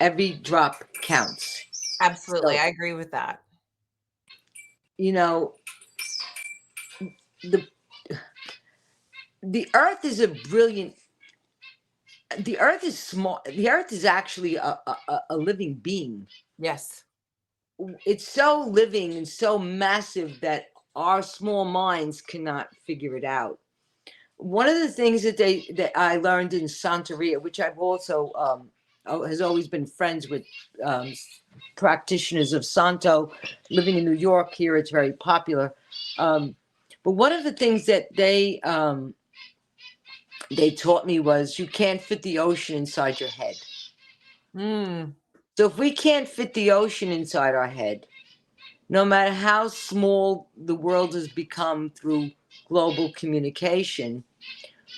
Every drop counts. Absolutely. So, I agree with that. You know, the earth is a brilliant. The earth is small. The earth is actually a living being. Yes. It's so living and so massive that our small minds cannot figure it out. One of the things that I learned in Santeria, which I've also has always been friends with practitioners of Santo, living in New York. Here, it's very popular. But one of the things that they taught me was you can't fit the ocean inside your head. So if we can't fit the ocean inside our head, no matter how small the world has become through global communication,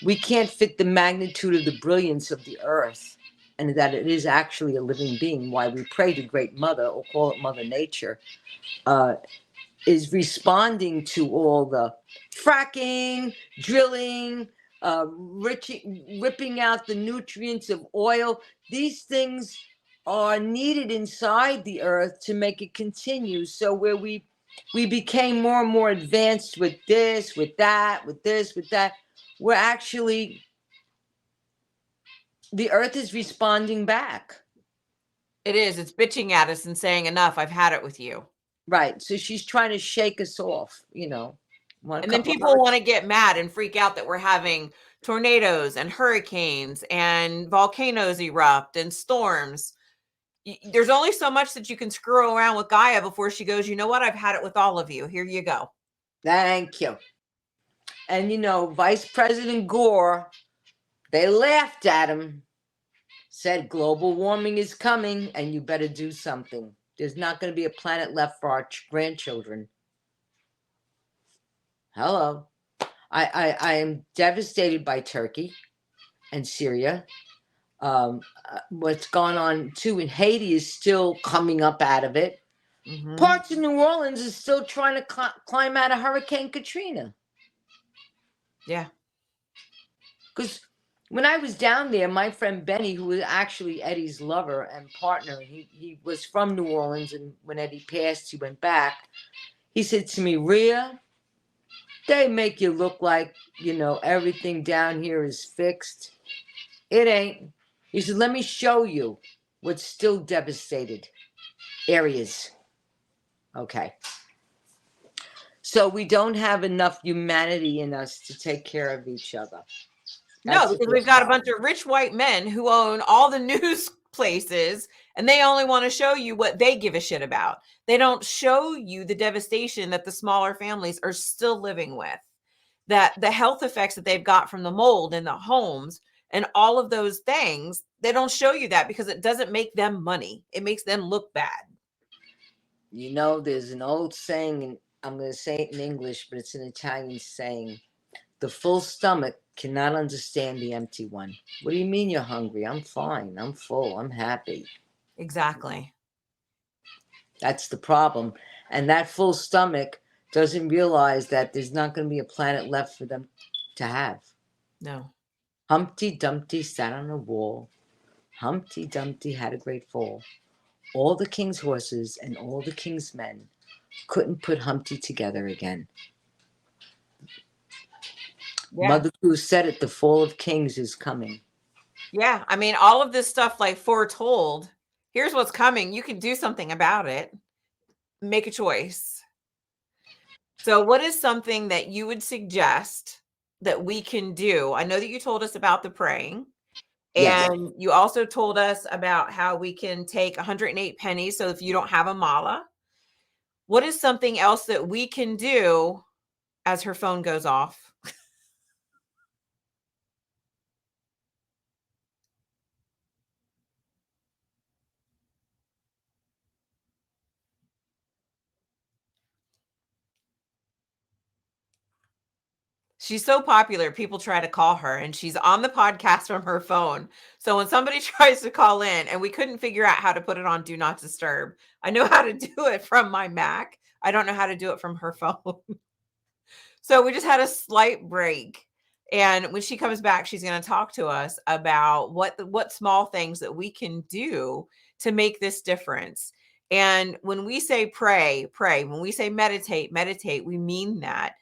we can't fit the magnitude of the brilliance of the earth, and that it is actually a living being. Why we pray to Great Mother, or call it Mother Nature, is responding to all the fracking, drilling, ripping out the nutrients of oil. These things are needed inside the earth to make it continue. So where we became more and more advanced with this, with that, with this, with that, we're actually, the earth is responding back. It is. It's bitching at us and saying, enough, I've had it with you. Right. So she's trying to shake us off, you know. And then people want to get mad and freak out that we're having tornadoes and hurricanes and volcanoes erupt and storms. There's only so much that you can screw around with Gaia before she goes, you know what? I've had it with all of you. Here you go. Thank you. And, you know, Vice President Gore, they laughed at him, said global warming is coming and you better do something. There's not going to be a planet left for our grandchildren. Hello. I am devastated by Turkey and Syria. What's gone on too in Haiti is still coming up out of it. Mm-hmm. Parts of New Orleans is still trying to climb out of Hurricane Katrina. Yeah. Because when I was down there, my friend Benny, who was actually Eddie's lover and partner, he was from New Orleans, and when Eddie passed, he went back. He said to me, Rhea, they make you look like, you know, everything down here is fixed. It ain't. He said, let me show you what's still devastated areas. Okay. So we don't have enough humanity in us to take care of each other. No, because we've got a bunch of rich white men who own all the news places, and they only want to show you what they give a shit about. They don't show you the devastation that the smaller families are still living with, that the health effects that they've got from the mold in the homes and all of those things. They don't show you that because it doesn't make them money. It makes them look bad. You know, there's an old saying, and I'm going to say it in English, but it's an Italian saying. The full stomach cannot understand the empty one. What do you mean you're hungry? I'm fine. I'm full. I'm happy. Exactly. That's the problem. And that full stomach doesn't realize that there's not going to be a planet left for them to have. No. Humpty Dumpty sat on a wall. Humpty Dumpty had a great fall. All the king's horses and all the king's men couldn't put Humpty together again. Yeah. Mother Goose said it, the fall of kings is coming. Yeah, I mean, all of this stuff like foretold, here's what's coming. You can do something about it. Make a choice. So what is something that you would suggest that we can do? I know that you told us about the praying. And yes, you also told us about how we can take 108 pennies. So if you don't have a mala, what is something else that we can do as her phone goes off? She's so popular, people try to call her, and she's on the podcast from her phone. So when somebody tries to call in, and we couldn't figure out how to put it on Do Not Disturb, I know how to do it from my Mac. I don't know how to do it from her phone. So we just had a slight break. And when she comes back, she's going to talk to us about what small things that we can do to make this difference. And when we say pray, pray. When we say meditate, meditate, we mean that.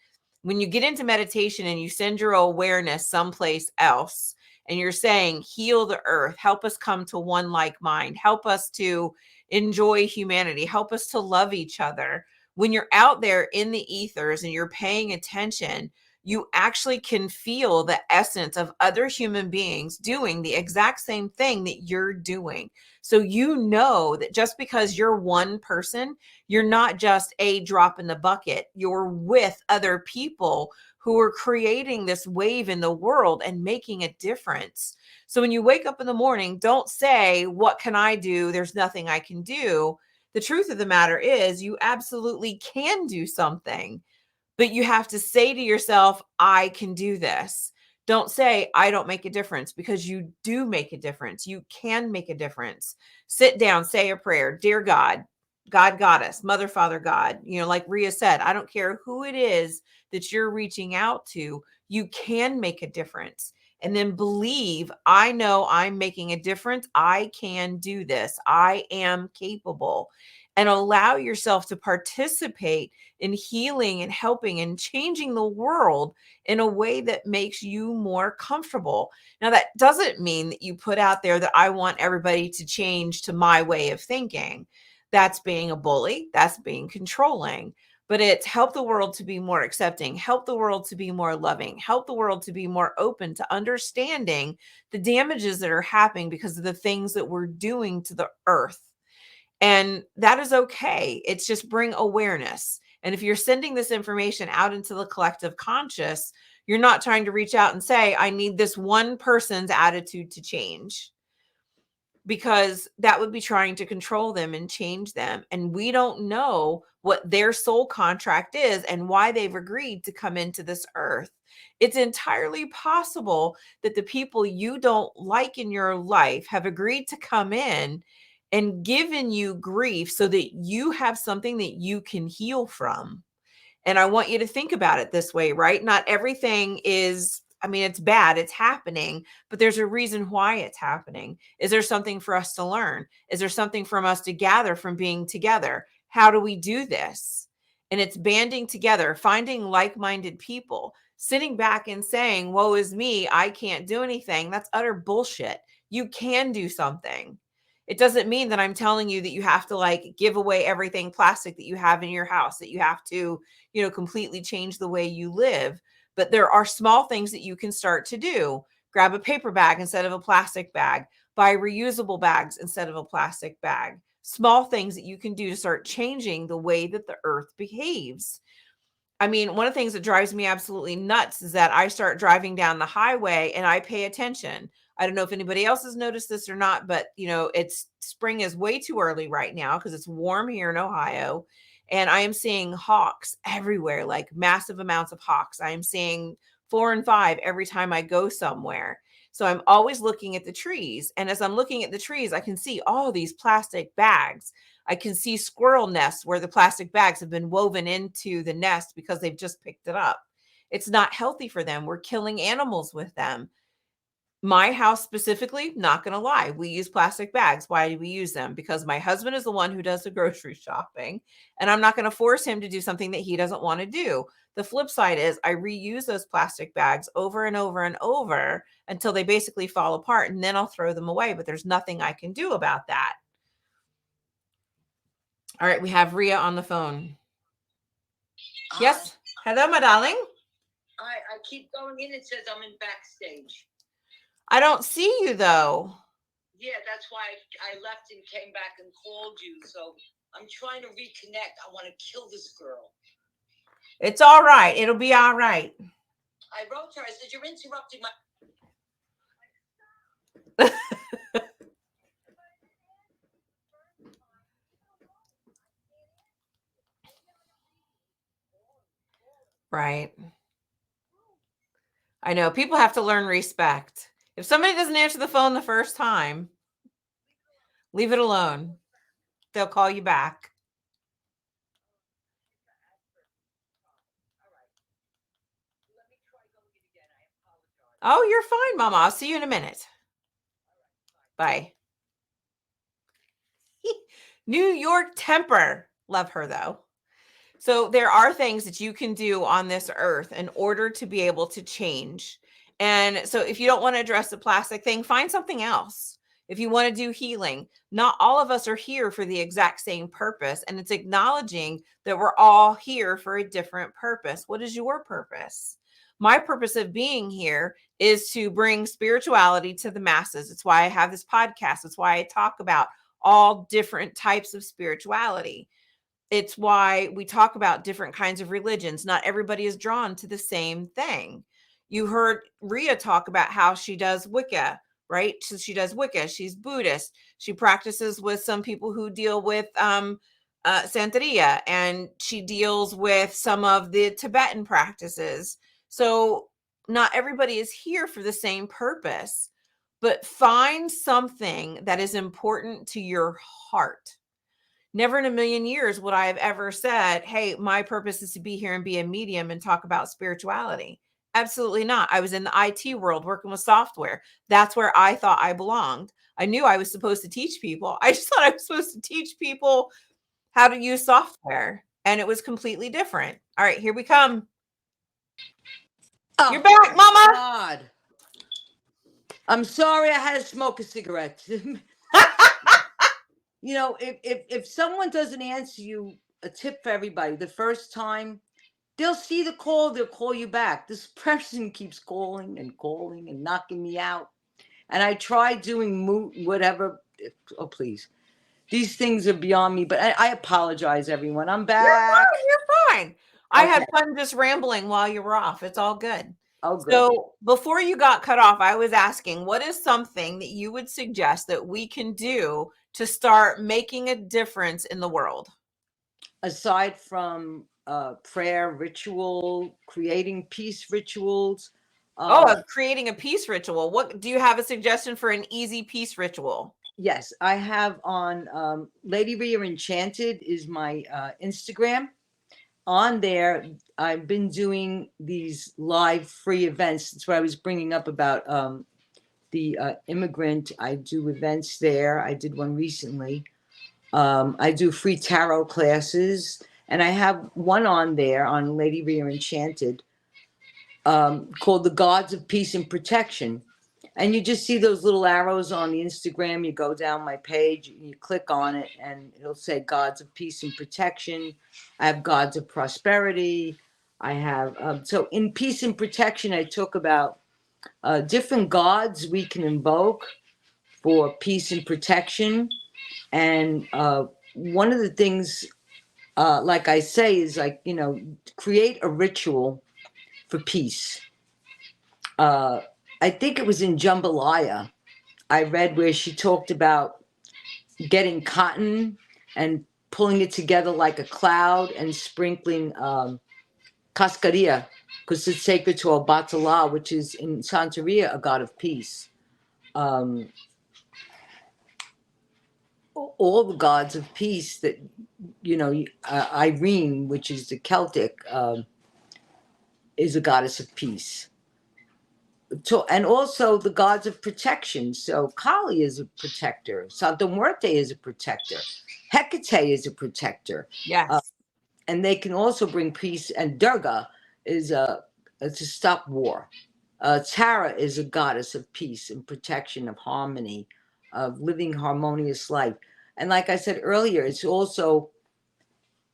When you get into meditation and you send your awareness someplace else and you're saying, heal the earth, help us come to one like mind, help us to enjoy humanity, help us to love each other. When you're out there in the ethers and you're paying attention, you actually can feel the essence of other human beings doing the exact same thing that you're doing. So you know that just because you're one person, you're not just a drop in the bucket. You're with other people who are creating this wave in the world and making a difference. So when you wake up in the morning, don't say, what can I do? There's nothing I can do. The truth of the matter is you absolutely can do something, but you have to say to yourself, I can do this. Don't say, I don't make a difference, because you do make a difference. You can make a difference. Sit down, say a prayer. Dear God, God, Goddess, Mother, Father, God, like Rhea said, I don't care who it is that you're reaching out to, you can make a difference. And then believe, I know I'm making a difference. I can do this. I am capable. And allow yourself to participate in healing and helping and changing the world in a way that makes you more comfortable. Now, that doesn't mean that you put out there that I want everybody to change to my way of thinking. That's being a bully. That's being controlling. But it's help the world to be more accepting, help the world to be more loving, help the world to be more open to understanding the damages that are happening because of the things that we're doing to the earth. And that is okay. It's just bring awareness. And if you're sending this information out into the collective conscious, you're not trying to reach out and say, I need this one person's attitude to change, because that would be trying to control them and change them. And we don't know what their soul contract is and why they've agreed to come into this earth. It's entirely possible that the people you don't like in your life have agreed to come in and given you grief so that you have something that you can heal from. And I want you to think about it this way, right? Not everything is, it's bad, it's happening, but there's a reason why it's happening. Is there something for us to learn? Is there something from us to gather from being together? How do we do this? And it's banding together, finding like-minded people, sitting back and saying, woe is me, I can't do anything. That's utter bullshit. You can do something. It doesn't mean that I'm telling you that you have to give away everything plastic that you have in your house, that you have to completely change the way you live. But there are small things that you can start to do. Grab a paper bag instead of a plastic bag. Buy reusable bags instead of a plastic bag. Small things that you can do to start changing the way that the earth behaves. One of the things that drives me absolutely nuts is that I start driving down the highway and I pay attention. I don't know if anybody else has noticed this or not, but spring is way too early right now because it's warm here in Ohio. And I am seeing hawks everywhere, like massive amounts of hawks. I am seeing 4 and 5 every time I go somewhere. So I'm always looking at the trees. And as I'm looking at the trees, I can see all these plastic bags. I can see squirrel nests where the plastic bags have been woven into the nest because they've just picked it up. It's not healthy for them. We're killing animals with them. My house specifically, not going to lie, we use plastic bags. Why do we use them? Because my husband is the one who does the grocery shopping, and I'm not going to force him to do something that he doesn't want to do. The flip side is I reuse those plastic bags over and over and over until they basically fall apart, and then I'll throw them away, but there's nothing I can do about that. All right, we have Rhea on the phone. Hi. Yes. Hello, my darling. I keep going in. It says I'm in backstage. I don't see you, though. Yeah, that's why I left and came back and called you. So I'm trying to reconnect. I want to kill this girl. It's all right. It'll be all right. I wrote to her. I said, you're interrupting my... Right. I know. People have to learn respect. If somebody doesn't answer the phone the first time, leave it alone. They'll call you back. Oh, you're fine, Mama. I'll see you in a minute. Bye. New York temper. Love her, though. So there are things that you can do on this earth in order to be able to change. And so if you don't want to address the plastic thing, find something else. If you want to do healing, not all of us are here for the exact same purpose. And it's acknowledging that we're all here for a different purpose. What is your purpose? My purpose of being here is to bring spirituality to the masses. It's why I have this podcast. It's why I talk about all different types of spirituality. It's why we talk about different kinds of religions. Not everybody is drawn to the same thing. You heard Rhea talk about how she does Wicca, right? So she does Wicca. She's Buddhist. She practices with some people who deal with Santeria, and she deals with some of the Tibetan practices. So not everybody is here for the same purpose, but find something that is important to your heart. Never in a million years would I have ever said, hey, my purpose is to be here and be a medium and talk about spirituality. Absolutely not. I was in the IT world working with software. That's where I thought I belonged. I knew I was supposed to teach people. I just thought I was supposed to teach people how to use software. And it was completely different. All right, here we come. Oh, you're back, Mama. God. I'm sorry I had to smoke a cigarette. You know, if someone doesn't answer you, a tip for everybody, the first time, they'll see the call, they'll call you back. This person keeps calling and knocking me out. And I tried doing whatever. Oh, please. These things are beyond me, but I apologize, everyone. I'm back. You're fine. I Okay. had fun just rambling while you were off. It's all good. Oh, good. So before you got cut off, I was asking, what is something that you would suggest that we can do to start making a difference in the world? Aside from prayer, ritual, creating peace rituals. Creating a peace ritual. What do you have a suggestion for an easy peace ritual? Yes, I have on Lady Rhea Enchanted is my Instagram. On there, I've been doing these live free events. That's what I was bringing up about the immigrant. I do events there. I did one recently. I do free tarot classes, and I have one on there on Lady Rhea Enchanted called The Gods of Peace and Protection. And you just see those little arrows on the Instagram. You go down my page, you click on it, and it'll say Gods of Peace and Protection. I have Gods of Prosperity. I have, so in Peace and Protection, I talk about different gods we can invoke for peace and protection. And one of the things, like I say, is like, you know, create a ritual for peace. I think it was in Jambalaya I read where she talked about getting cotton and pulling it together like a cloud and sprinkling cascarilla, because it's sacred to Obatala, which is in Santeria, a god of peace. All the gods of peace that, you know, Irene, which is the Celtic, is a goddess of peace. And also the gods of protection. So Kali is a protector. Santa Muerte is a protector. Hecate is a protector. Yes. And they can also bring peace. And Durga is to stop war. Tara is a goddess of peace and protection, of harmony, of living harmonious life. And like I said earlier, it's also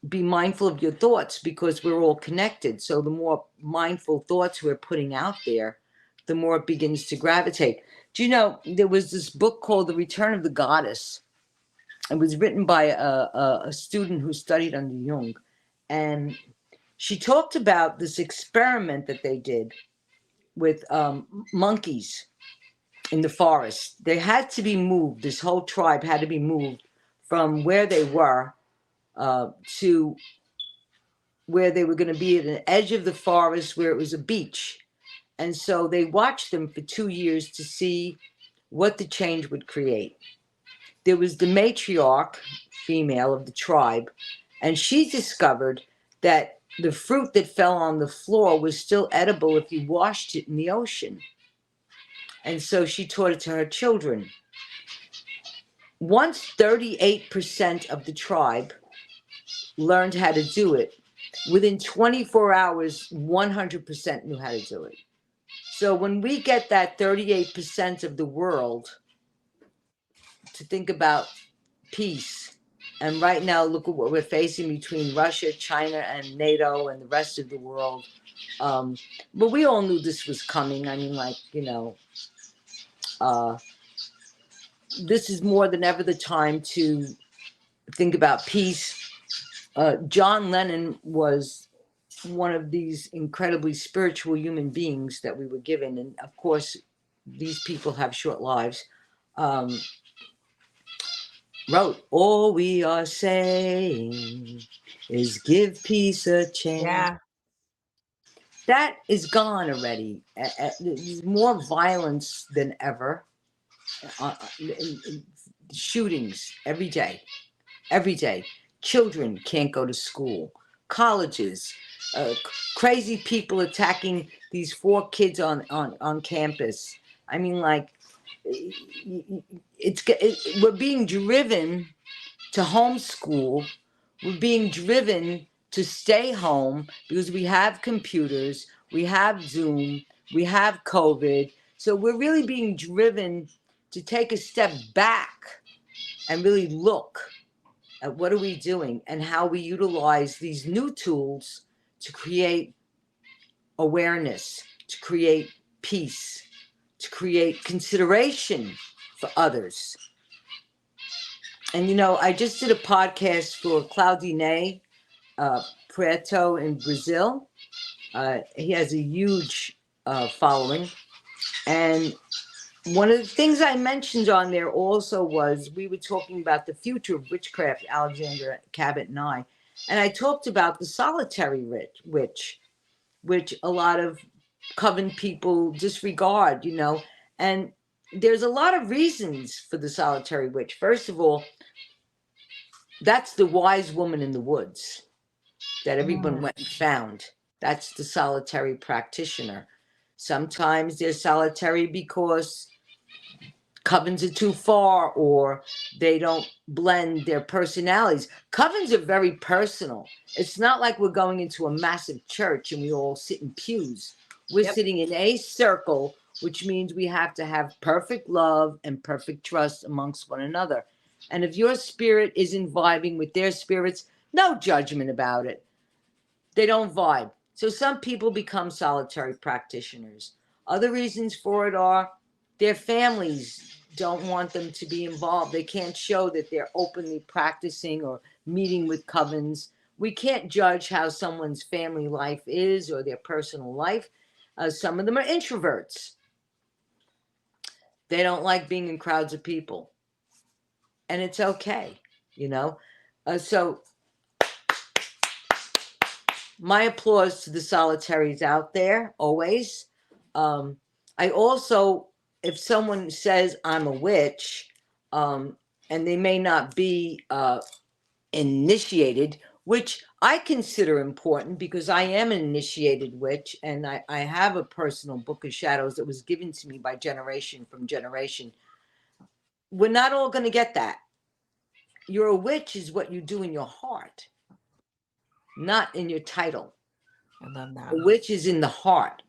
be mindful of your thoughts, because we're all connected. So the more mindful thoughts we're putting out there, the more it begins to gravitate. Do you know, there was this book called The Return of the Goddess. It was written by a student who studied under Jung. And she talked about this experiment that they did with monkeys in the forest. They had to be moved. This whole tribe had to be moved from where they were to where they were going to be at an edge of the forest where it was a beach. And so they watched them for 2 years to see what the change would create. There was the matriarch, female of the tribe, and she discovered that the fruit that fell on the floor was still edible if you washed it in the ocean. And so she taught it to her children. Once 38% of the tribe learned how to do it, Within 24 hours, 100% knew how to do it. So when we get that 38% of the world to think about peace, and right now, look at what we're facing between Russia, China, and NATO and the rest of the world. But we all knew this was coming. I mean, like, this is more than ever the time to think about peace. John Lennon was one of these incredibly spiritual human beings that we were given. And of course, these people have short lives. Wrote, all we are saying is give peace a chance. Yeah. That is gone already. There's more violence than ever. Shootings every day. Every day. Children can't go to school. Colleges. Crazy people attacking these 4 kids on campus. I mean, like, we're being driven to homeschool. We're being driven to stay home because we have computers, we have Zoom, we have COVID. So we're really being driven to take a step back and really look at what are we doing and how we utilize these new tools to create awareness, to create peace, to create consideration for others. And, I just did a podcast for Claudine Preto in Brazil. He has a huge following. And one of the things I mentioned on there also was we were talking about the future of witchcraft, Alexander Cabot and I. And I talked about the solitary witch, which a lot of coven people disregard, And there's a lot of reasons for the solitary witch. First of all, that's the wise woman in the woods that everyone went and found. That's the solitary practitioner. Sometimes they're solitary because covens are too far or they don't blend their personalities. Covens are very personal. It's not like we're going into a massive church and we all sit in pews. We're sitting in a circle, which means we have to have perfect love and perfect trust amongst one another. And if your spirit isn't vibing with their spirits, no judgment about it. They don't vibe. So some people become solitary practitioners. Other reasons for it are their families don't want them to be involved. They can't show that they're openly practicing or meeting with covens. We can't judge how someone's family life is or their personal life. Some of them are introverts. They don't like being in crowds of people. And it's okay, So my applause to the solitaries out there, always. I also, if someone says I'm a witch, and they may not be initiated, which I consider important because I am an initiated witch, and I have a personal book of shadows that was given to me by generation from generation. We're not all going to get that. You're a witch is what you do in your heart, not in your title. I love that. A witch is in the heart.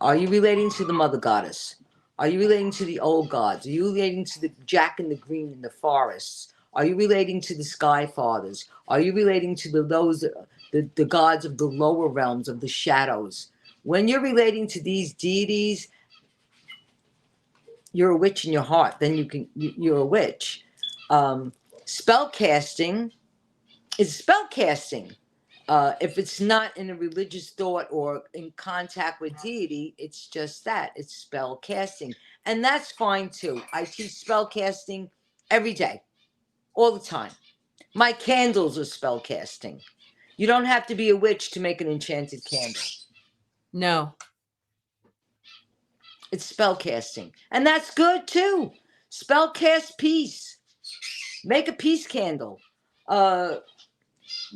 Are you relating to the mother goddess? Are you relating to the old gods? Are you relating to the Jack and the Green in the forests? Are you relating to the sky fathers? Are you relating to the gods of the lower realms of the shadows? When you're relating to these deities, you're a witch in your heart. Then you're a witch. Spell casting is spell casting. If it's not in a religious thought or in contact with deity, it's just that. It's spell casting. And that's fine too. I teach spell casting every day, all the time. My candles are spell casting. You don't have to be a witch to make an enchanted candle. No. It's spell casting. And that's good too. Spell cast peace. Make a peace candle. Have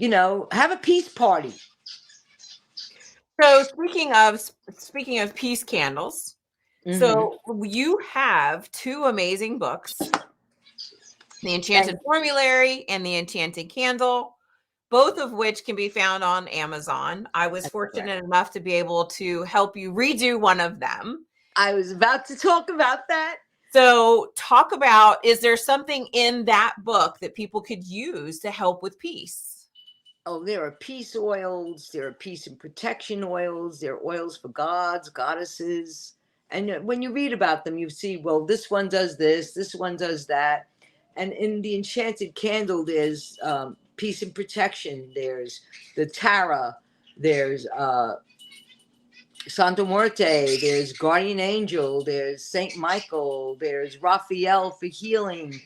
a peace party. So speaking of peace candles, so you have 2 amazing books, The Enchanted Formulary and The Enchanted Candle. both of which can be found on Amazon. I was That's fortunate correct. enough to be able to help you redo one of them. I was about to talk about that. So, talk about, is there something in that book that people could use to help with peace? Oh, there are peace oils, there are peace and protection oils, there are oils for gods, goddesses. And when you read about them, you see, well, this one does this one does that. And in the Enchanted Candle, there's peace and protection. There's the Tara, there's Santa Muerte, there's Guardian Angel, there's Saint Michael, there's Raphael for healing,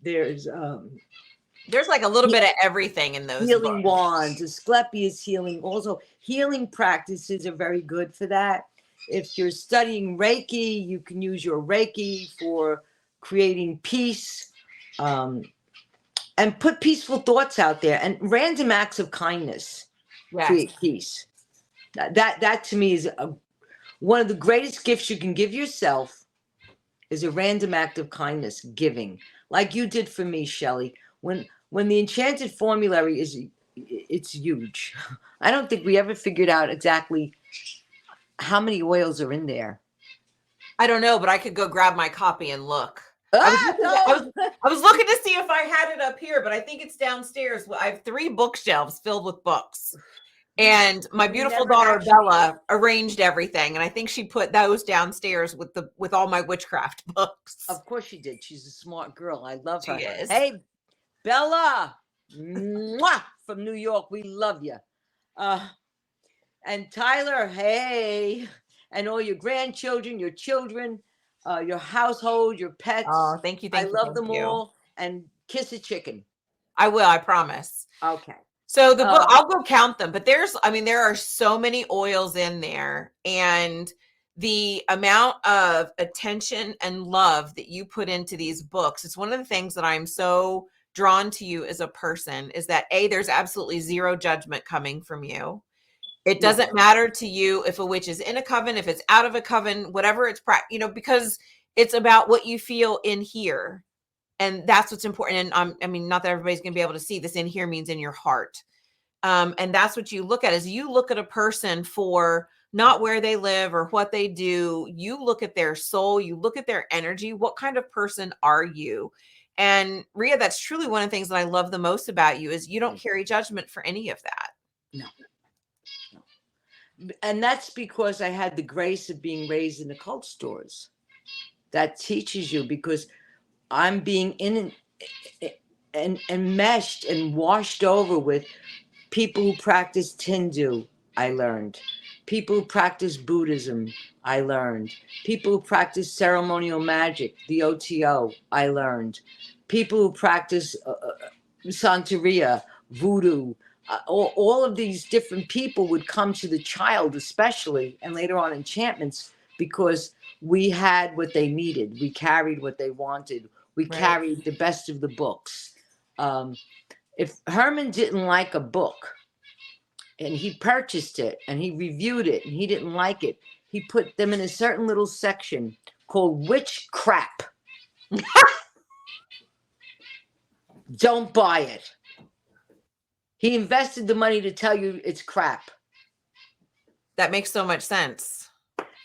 there's like a little bit of everything in those healing books. wands, Asclepius healing. Also, healing practices are very good for that. If you're studying Reiki, you can use your Reiki for creating peace, and put peaceful thoughts out there. And random acts of kindness create peace. That to me is one of the greatest gifts you can give yourself. Is a random act of kindness, giving, like you did for me, Shelley. When the Enchanted Formulary it's huge. I don't think we ever figured out exactly how many oils are in there. I don't know, but I could go grab my copy and look. I was looking to see if I had it up here, but I think it's downstairs. I have 3 bookshelves filled with books. And my beautiful daughter Bella arranged everything, and I think she put those downstairs with all my witchcraft books. Of course she did. She's a smart girl. I love her. She is. Hey, Bella, mwah, from New York, we love you. And Tyler, hey, and all your grandchildren, your children, your household, your pets. Oh, thank you. I love them all. And kiss a chicken. I will. I promise. Okay. So the book, I'll go count them, but there are so many oils in there, and the amount of attention and love that you put into these books. It's one of the things that I'm so drawn to you as a person, is that there's absolutely zero judgment coming from you. It doesn't matter to you if a witch is in a coven, if it's out of a coven, whatever it's, because it's about what you feel in here. And that's what's important. And I mean, not that everybody's going to be able to see this. In here means in your heart. And that's what you look at, is you look at a person for not where they live or what they do. You look at their soul, you look at their energy. What kind of person are you? And Rhea, that's truly one of the things that I love the most about you, is you don't carry judgment for any of that. No. And that's because I had the grace of being raised in occult stores. That teaches you, because I'm being enmeshed and washed over with people who practice Hindu, I learned. People who practice Buddhism, I learned. People who practice ceremonial magic, the OTO, I learned. People who practice Santeria, voodoo, all of these different people would come to the child especially, and later on enchantments, because we had what they needed. We carried what they wanted. We carried the best of the books. If Herman didn't like a book and he purchased it and he reviewed it and he didn't like it, he put them in a certain little section called Witchcraft. Don't buy it. He invested the money to tell you it's crap. That makes so much sense.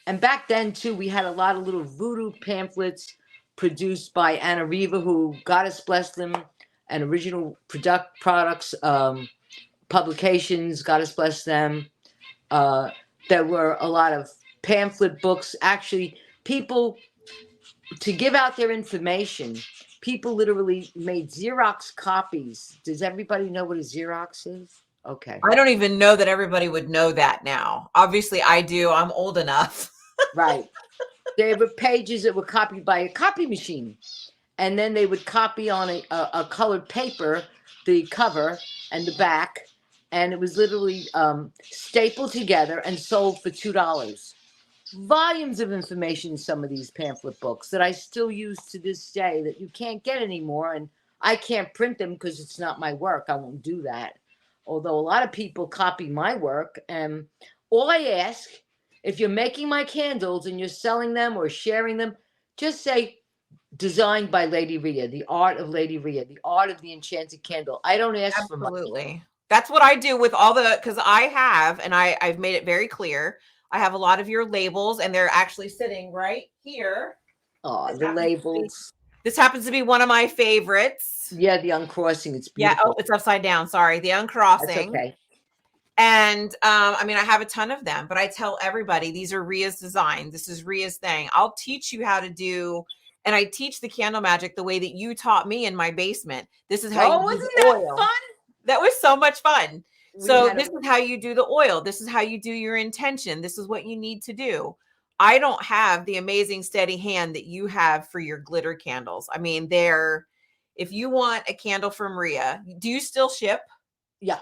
And back then, too, we had a lot of little voodoo pamphlets produced by Anna Riva, who, goddess bless them, and original products, publications, goddess bless them. There were a lot of pamphlet books. Actually, people, to give out their information, people literally made Xerox copies. Does everybody know what a Xerox is? Okay. I don't even know that everybody would know that now. Obviously, I do. I'm old enough. Right. There were pages that were copied by a copy machine. And then they would copy on a colored paper, the cover and the back. And it was literally stapled together and sold for $2. Volumes of information in some of these pamphlet books that I still use to this day that you can't get anymore. And I can't print them because it's not my work. I won't do that. Although a lot of people copy my work. And all I ask, if you're making my candles and you're selling them or sharing them, just say, designed by Lady Rhea, the art of Lady Rhea, the art of the Enchanted Candle. I don't ask for money. Absolutely. That's what I do with all the, because I have, and I've made it very clear, I have a lot of your labels, and they're actually sitting right here. Oh, the labels. This happens to be one of my favorites. Yeah, the uncrossing. It's Yeah. beautiful. Oh, it's upside down. Sorry. The That's uncrossing. okay. And I mean, I have a ton of them, but I tell everybody these are Rhea's design. This is Rhea's thing. I'll teach you how to do, and I teach the Candle Magick the way that you taught me in my basement. This is how you do wasn't the that oil. fun? That was so much fun. So this a- is how you do the oil. This is how you do your intention. This is what you need to do. I don't have the amazing steady hand that you have for your glitter candles. I mean, if you want a candle from Rhea, do you still ship? Yeah.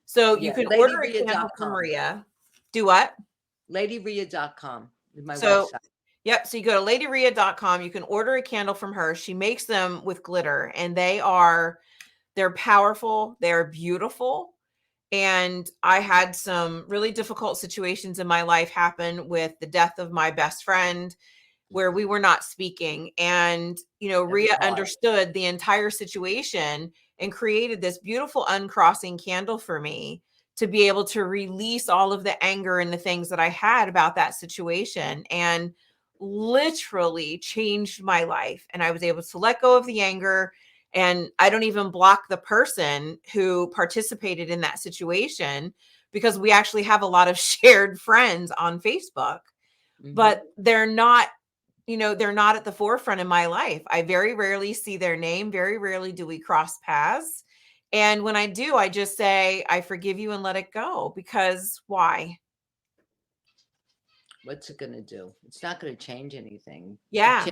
So you Yeah, can order a candle from LadyRhea.com. Rhea. Do what? LadyRhea.com is my So, website. yep. So you go to LadyRhea.com. You can order a candle from her. She makes them with glitter, and they're powerful. They're beautiful. And I had some really difficult situations in my life happen with the death of my best friend, where we were not speaking. And, Rhea understood the entire situation and created this beautiful uncrossing candle for me to be able to release all of the anger and the things that I had about that situation, and literally changed my life. And I was able to let go of the anger. And I don't even block the person who participated in that situation, because we actually have a lot of shared friends on Facebook, but they're not at the forefront in my life. I very rarely see their name. Very rarely do we cross paths. And when I do, I just say, I forgive you and let it go, because why? What's it going to do? It's not going to change anything. Yeah,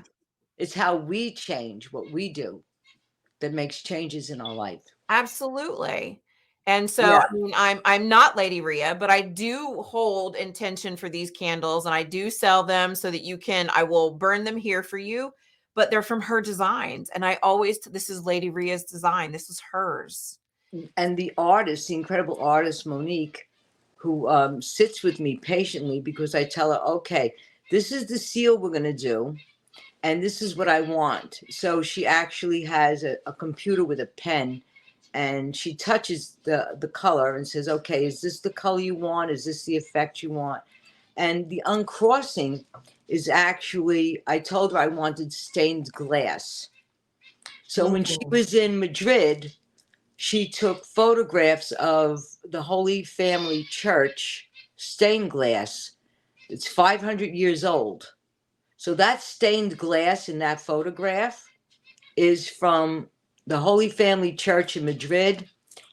It's how we change what we do that makes changes in our life. absolutely. And so, Yeah. I mean, I'm not Lady Rhea, but I do hold intention for these candles, and I do sell them so that I will burn them here for you, but they're from her designs. And this is Lady Rhea's design. This is hers. And the incredible artist, Monique, who sits with me patiently because I tell her, okay, this is the seal we're going to do, and this is what I want. So she actually has a computer with a pen, and she touches the color and says, okay, is this the color you want? Is this the effect you want? And the uncrossing is actually, I told her I wanted stained glass. So when she was in Madrid, she took photographs of the Holy Family Church stained glass. It's 500 years old. So that stained glass in that photograph is from the Holy Family Church in Madrid.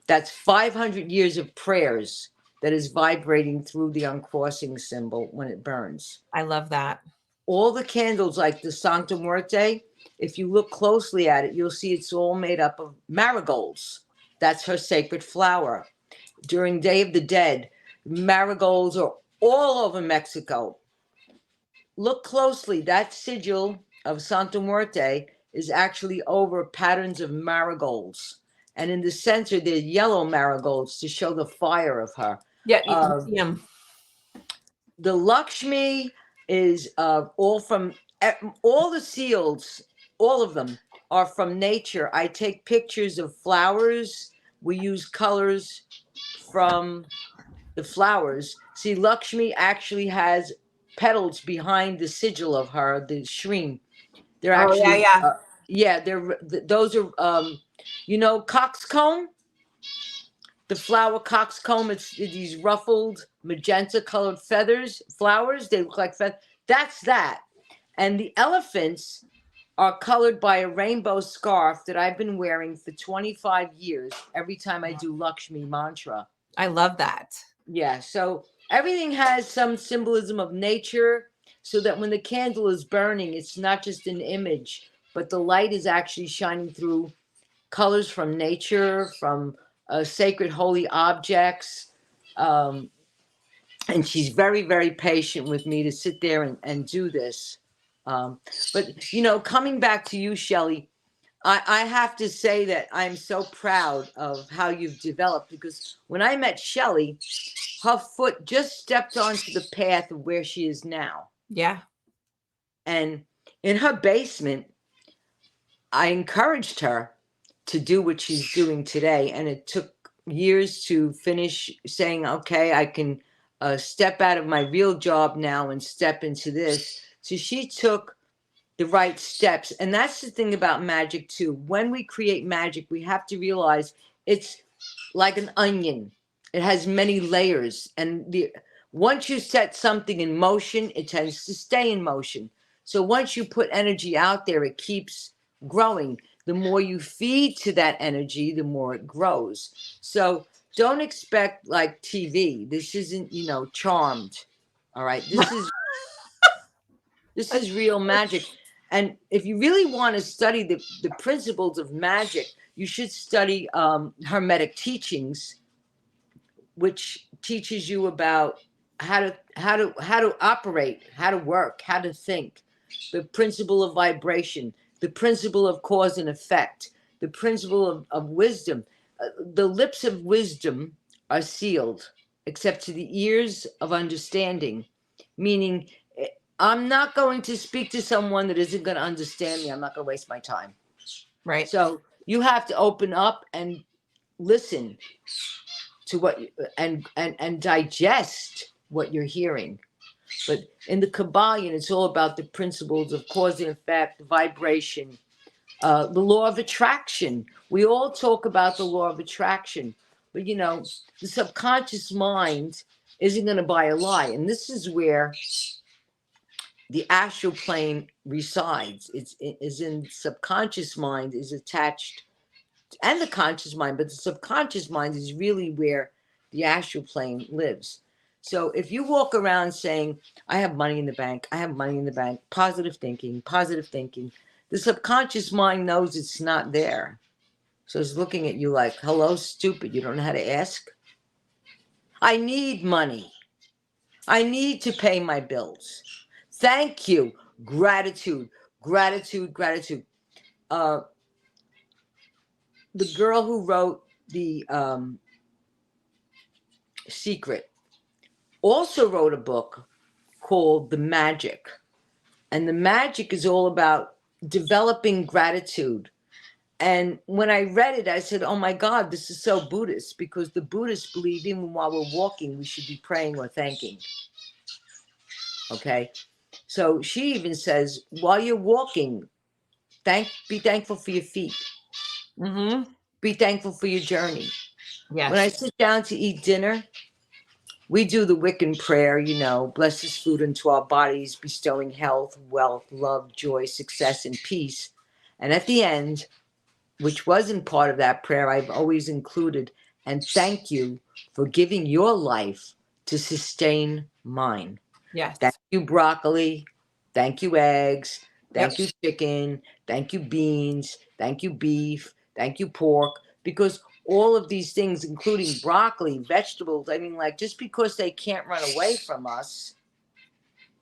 That's 500 years of prayers that is vibrating through the uncrossing symbol when it burns. I love that. All the candles, like the Sancta Muerte, if you look closely at it, you'll see it's all made up of marigolds. That's her sacred flower. During Day of the Dead, marigolds are all over Mexico. Look closely. That sigil of Santa Muerte is actually over patterns of marigolds. And in the center, there's yellow marigolds to show the fire of her. Yeah, you see them. The Lakshmi is all the seals, all of them are from nature. I take pictures of flowers. We use colors from the flowers. See, Lakshmi actually has petals behind the sigil of her, the shrine. They're actually, those are, coxcomb, the flower coxcomb. It's these ruffled magenta colored flowers. They look like feathers. That's that. And the elephants are colored by a rainbow scarf that I've been wearing for 25 years every time I do Lakshmi mantra. I love that. Yeah, so everything has some symbolism of nature, so that when the candle is burning, it's not just an image, but the light is actually shining through colors from nature, from sacred holy objects. And she's very, very patient with me to sit there and do this. But, coming back to you, Shelley, I have to say that I'm so proud of how you've developed, because when I met Shelley, her foot just stepped onto the path of where she is now. Yeah. And in her basement, I encouraged her to do what she's doing today. And it took years to finish saying, okay, I can step out of my real job now and step into this. So she took the right steps. And that's the thing about magic too. When we create magic, we have to realize it's like an onion. It has many layers. And once you set something in motion, it tends to stay in motion. So once you put energy out there, it keeps growing. The more you feed to that energy, the more it grows. So don't expect like TV. This isn't, Charmed. All right. This is real magic. And if you really want to study the principles of magic, you should study Hermetic teachings, which teaches you about how to operate, how to work, how to think, the principle of vibration, the principle of cause and effect, the principle of wisdom. The lips of wisdom are sealed, except to the ears of understanding, meaning I'm not going to speak to someone that isn't going to understand me. I'm not going to waste my time. Right. So you have to open up and listen to what and digest what you're hearing. But in the Kabbalion, it's all about the principles of cause and effect, vibration, the law of attraction. We all talk about the law of attraction, but the subconscious mind isn't going to buy a lie, and this is where the astral plane resides. Is in subconscious mind, is attached, and the conscious mind, but the subconscious mind is really where the astral plane lives. So if you walk around saying, I have money in the bank, I have money in the bank, positive thinking, the subconscious mind knows it's not there. So it's looking at you like, hello, stupid, you don't know how to ask? I need money. I need to pay my bills. Thank you. Gratitude, gratitude, gratitude. The girl who wrote The Secret also wrote a book called The Magic. And The Magic is all about developing gratitude. And when I read it, I said, oh my God, this is so Buddhist, because the Buddhists believe even while we're walking, we should be praying or thanking. Okay? So she even says, while you're walking, be thankful for your feet. Mm-hmm. Be thankful for your journey. Yes. When I sit down to eat dinner, we do the Wiccan prayer, bless this food into our bodies, bestowing health, wealth, love, joy, success, and peace. And at the end, which wasn't part of that prayer, I've always included, and thank you for giving your life to sustain mine. Yes. Thank you, broccoli. Thank you, eggs. Thank you, chicken. Thank you, beans. Thank you, beef. Thank you, pork. Because all of these things, including broccoli, vegetables, I mean, like, just because they can't run away from us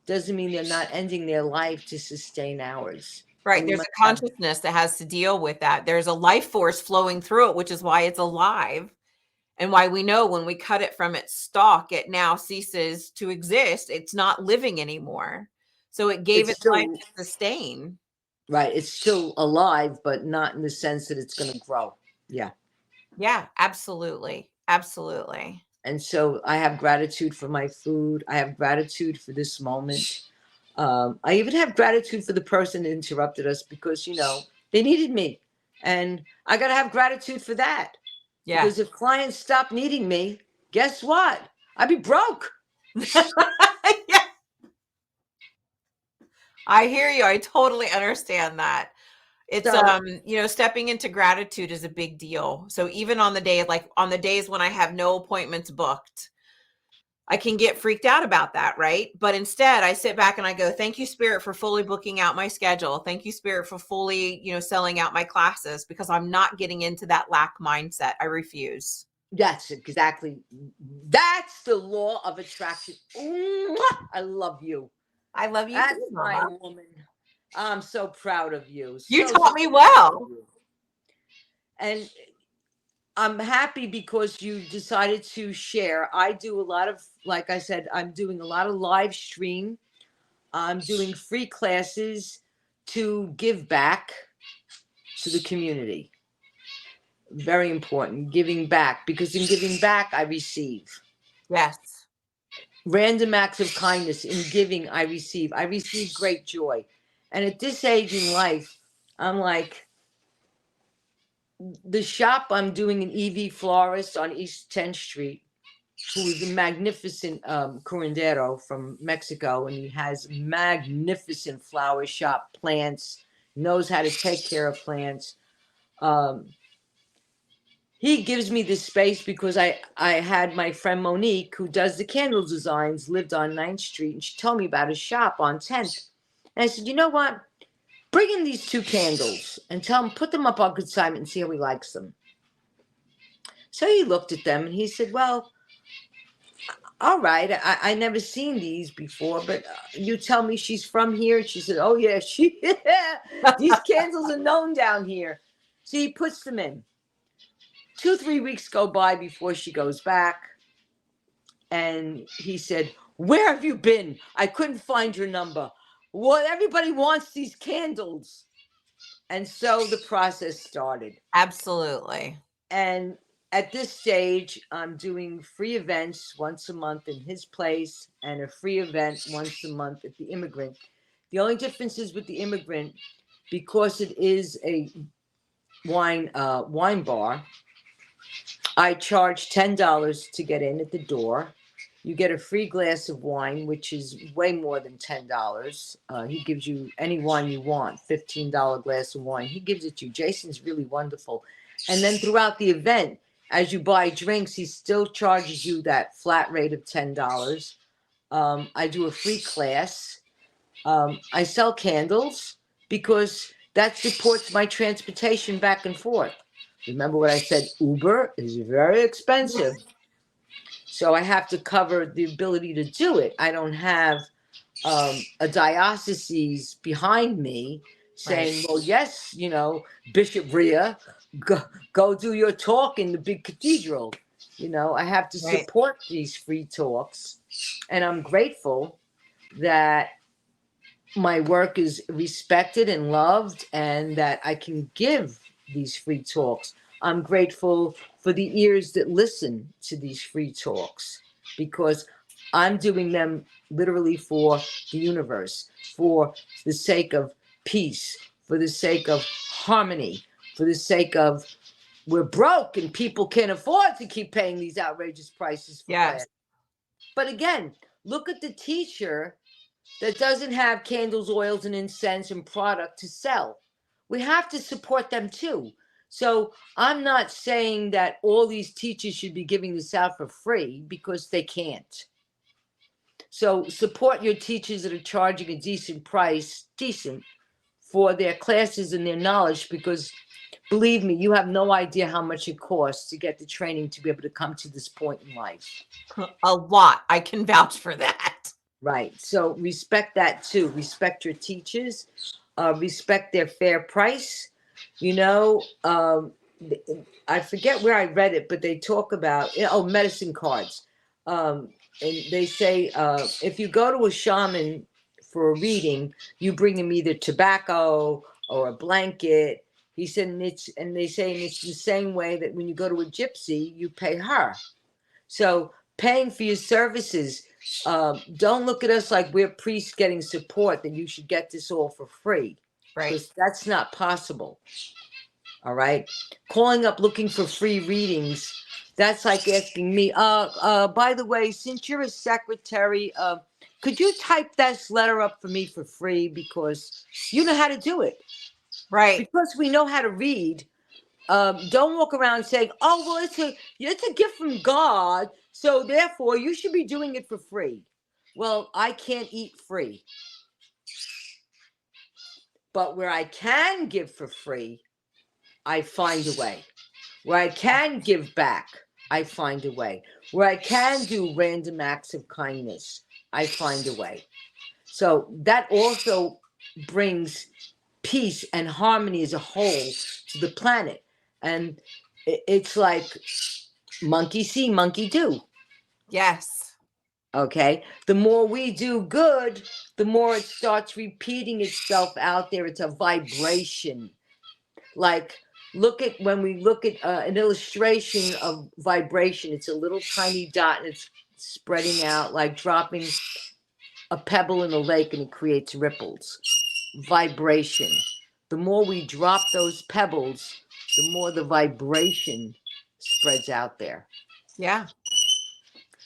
doesn't mean they're not ending their life to sustain ours. Right. There's a consciousness that has to deal with that. There's a life force flowing through it, which is why it's alive. And why we know when we cut it from its stalk, it now ceases to exist. It's not living anymore. So it gave its life to sustain. Right. It's still alive, but not in the sense that it's going to grow. Yeah. Yeah, absolutely. Absolutely. And so I have gratitude for my food. I have gratitude for this moment. I even have gratitude for the person that interrupted us because, they needed me. And I got to have gratitude for that. Yeah. Because if clients stop needing me, guess what? I'd be broke. Yeah. I hear you. I totally understand that. It's, stepping into gratitude is a big deal. So even on the day, like on the days when I have no appointments booked, I can get freaked out about that, right? But instead I sit back and I go, thank you, Spirit, for fully booking out my schedule. Thank you, Spirit, for fully, selling out my classes, because I'm not getting into that lack mindset. I refuse. That's exactly. That's the law of attraction. I love you. I love you. That's too, my woman. I'm so proud of you. You taught me well. And I'm happy because you decided to share. I do a lot of, like I said, I'm doing a lot of live stream. I'm doing free classes to give back to the community. Very important. Giving back, because in giving back, I receive. Yes. Random acts of kindness. In giving, I receive. I receive great joy. And at this age in life, I'm like, the shop I'm doing an EV florist on East 10th Street, who is a magnificent curandero from Mexico, and he has magnificent flower shop, plants, knows how to take care of plants. He gives me this space because I had my friend Monique, who does the candle designs, lived on 9th Street, and she told me about a shop on 10th. And I said, you know what? Bring in these 2 candles and tell him, put them up on consignment and see how he likes them. So he looked at them and he said, well, all right, I never seen these before, but you tell me she's from here. She said, oh, yeah, these candles are known down here. So he puts them in. 2-3 weeks go by before she goes back. And he said, where have you been? I couldn't find your number. Well, everybody wants these candles. And so the process started. Absolutely. And at this stage, I'm doing free events once a month in his place and a free event once a month at the Immigrant. The only difference is with the Immigrant, because it is a wine bar, I charge $10 to get in at the door. You get a free glass of wine, which is way more than $10. He gives you any wine you want, $15 glass of wine. He gives it to you. Jason's really wonderful. And then throughout the event, as you buy drinks, he still charges you that flat rate of $10. I do a free class. I sell candles because that supports my transportation back and forth. Remember what I said? Uber is very expensive. So I have to cover the ability to do it. I don't have a diocese behind me saying, well, yes, you know, Bishop Rhea, go do your talk in the big cathedral. You know, I have to support these free talks. And I'm grateful that my work is respected and loved and that I can give these free talks. I'm grateful for the ears that listen to these free talks because I'm doing them literally for the universe, for the sake of peace, for the sake of harmony, for the sake of we're broke and people can't afford to keep paying these outrageous prices for class. But again, look at the teacher that doesn't have candles, oils, and incense and product to sell. We have to support them too. So I'm not saying that all these teachers should be giving this out for free because they can't. So support your teachers that are charging a decent price, for their classes and their knowledge, because believe me, you have no idea how much it costs to get the training to be able to come to this point in life. A lot. I can vouch for that. Right. So respect that too. Respect your teachers. Respect their fair price. You know, I forget where I read it, but they talk about, medicine cards. And they say if you go to a shaman for a reading, you bring him either tobacco or a blanket. He said, and they say it's the same way that when you go to a gypsy, you pay her. So paying for your services, don't look at us like we're priests getting support, that you should get this all for free. Right. Because that's not possible. All right. Calling up looking for free readings. That's like asking me, by the way, since you're a secretary, could you type this letter up for me for free? Because you know how to do it. Right. Because we know how to read. Don't walk around saying, oh, well, it's a gift from God, so therefore you should be doing it for free. Well, I can't eat free. But where I can give for free, I find a way. Where I can give back, I find a way. Where I can do random acts of kindness, I find a way. So that also brings peace and harmony as a whole to the planet. And it's like monkey see, monkey do. Yes. Okay. The more we do good, the more it starts repeating itself out there. It's a vibration. Like when we look at an illustration of vibration, it's a little tiny dot and it's spreading out like dropping a pebble in a lake and it creates ripples. Vibration. The more we drop those pebbles, the more the vibration spreads out there. Yeah.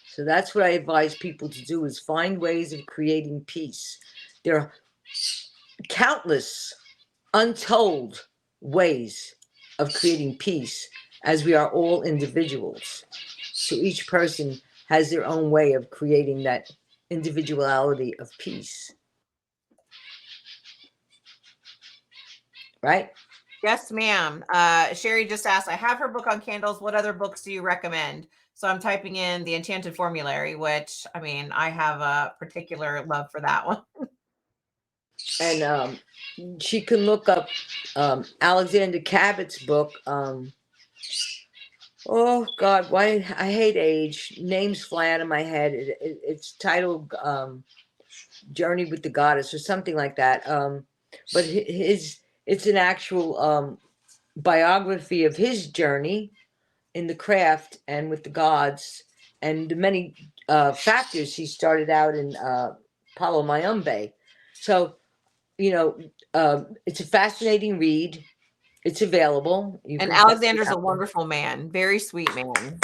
So that's what I advise people to do, is find ways of creating peace. There are countless untold ways of creating peace, as we are all individuals. So each person has their own way of creating that individuality of peace. Right? Yes, ma'am. Sherry just asked, I have her book on candles. What other books do you recommend? So I'm typing in The Enchanted Formulary, which, I mean, I have a particular love for that one. And she can look up Alexander Cabot's book. Oh God, why I hate age. Names fly out of my head. It's titled Journey with the Goddess or something like that. But it's an actual biography of his journey in the craft and with the gods and the many factors. He started out in Palo Mayombe. So, it's a fascinating read. It's available. And Alexander's a wonderful man, very sweet man.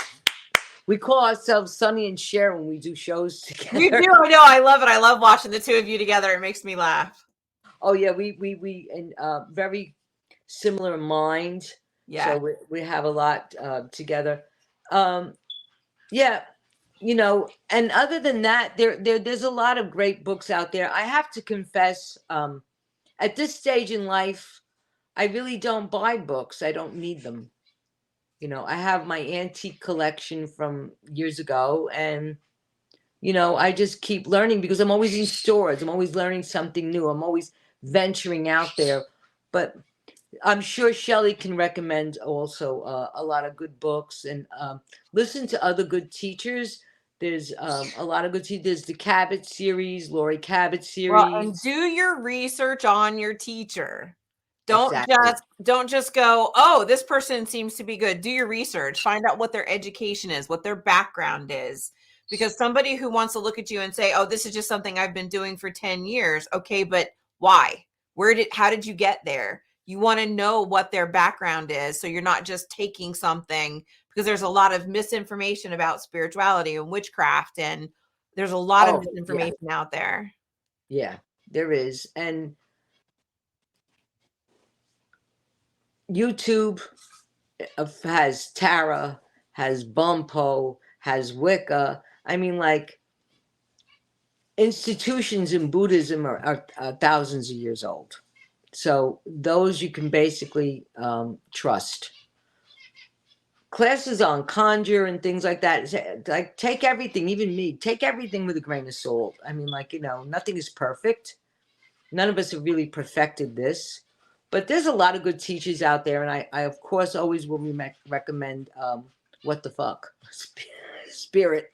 We call ourselves Sonny and Cher when we do shows together. We do. I know. I love it. I love watching the two of you together. It makes me laugh. Oh yeah, we in very similar mind. Yeah. So we have a lot together. Yeah, and other than that, there's a lot of great books out there. I have to confess, at this stage in life, I really don't buy books. I don't need them. I have my antique collection from years ago, and I just keep learning because I'm always in stores. I'm always learning something new. I'm always venturing out there. But I'm sure Shelley can recommend also a lot of good books, and listen to other good teachers. There's a lot of good teachers. There's the Cabot series, Lori Cabot series. Well, and do your research on your teacher. Don't Exactly. just go, oh, this person seems to be good. Do your research. Find out what their education is, what their background is. Because somebody who wants to look at you and say, oh, this is just something I've been doing for 10 years. Okay, but why? How did you get there? You want to know what their background is. So you're not just taking something, because there's a lot of misinformation about spirituality and witchcraft. And there's a lot of misinformation out there. Yeah, there is. And YouTube has Tara, has Bumpo, has Wicca. I mean, like, institutions in Buddhism are thousands of years old. So those you can basically trust. Classes on conjure and things like that, like, take everything, even me, take everything with a grain of salt. I mean, like, nothing is perfect. None of us have really perfected this. But there's a lot of good teachers out there, and I of course always will recommend What the Fuck Spirit.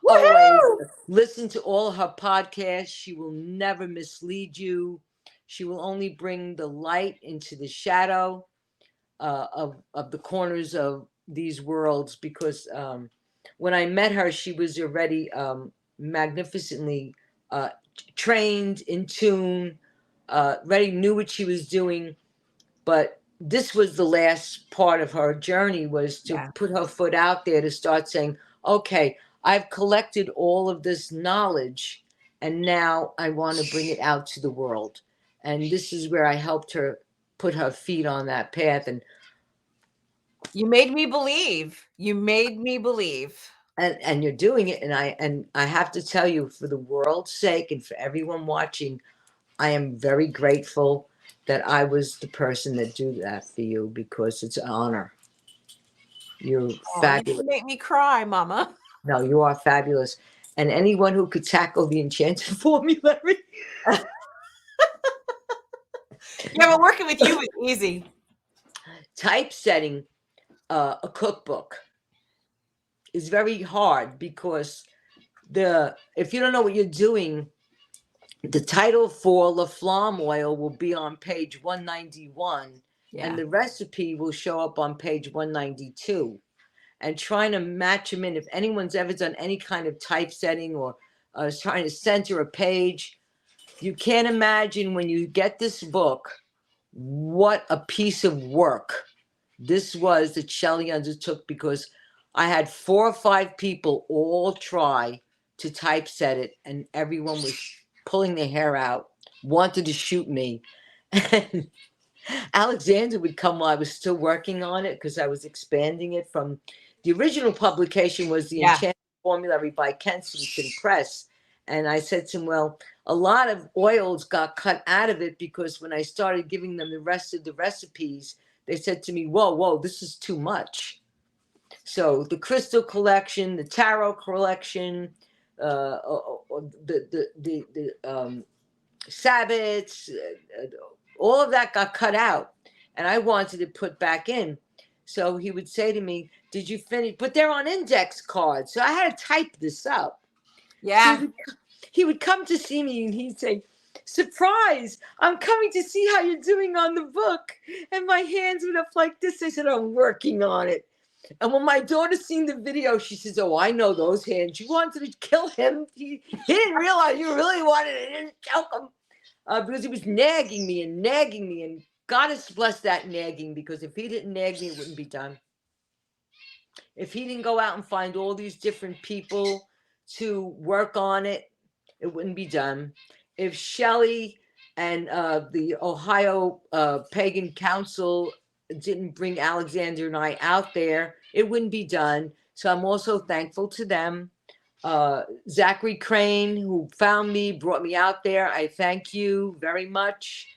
Always listen to all her podcasts. She will never mislead you. She will only bring the light into the shadow of the corners of these worlds. Because when I met her, she was already magnificently trained, in tune. Reddy knew what she was doing, but this was the last part of her journey, was to put her foot out there, to start saying, okay, I've collected all of this knowledge, and now I want to bring it out to the world. And this is where I helped her put her feet on that path. And you made me believe. And you're doing it. And I have to tell you, for the world's sake and for everyone watching, I am very grateful that I was the person that do that for you, because it's an honor. You're fabulous. You make me cry, Mama. No, you are fabulous. And anyone who could tackle the Enchanted Formulary. Yeah, but working with you is easy. Typesetting a cookbook is very hard, because if you don't know what you're doing, the title for La Flamme oil will be on page 191, and Yeah. the recipe will show up on page 192. And trying to match them in. If anyone's ever done any kind of typesetting or trying to center a page, you can't imagine when you get this book what a piece of work this was that Shelley undertook, because I had 4 or 5 people all try to typeset it, and everyone was pulling their hair out, wanted to shoot me. And Alexander would come while I was still working on it, because I was expanding it from the original publication was the Yeah. Enchanted Formulary by Kensington Press. And I said to him, well, a lot of oils got cut out of it because when I started giving them the rest of the recipes, they said to me, whoa, this is too much. So the crystal collection, the tarot collection, the Sabbats, all of that got cut out, and I wanted to put back in. So he would say to me, did you finish? But they're on index cards. So I had to type this up. Yeah. So he would come to see me and he'd say, surprise, I'm coming to see how you're doing on the book. And my hands went up like this. I said, I'm working on it. And when my daughter seen the video, she says, oh, I know those hands. You wanted to kill him. He didn't realize you really wanted to kill him. Because he was nagging me, and God has blessed that nagging, because if he didn't nag me, it wouldn't be done. If he didn't go out and find all these different people to work on it, it wouldn't be done. If Shelley and the Ohio Pagan Council didn't bring Alexander and I out there, it wouldn't be done. So I'm also thankful to them. Zachary Crane, who found me, brought me out there. I thank you very much,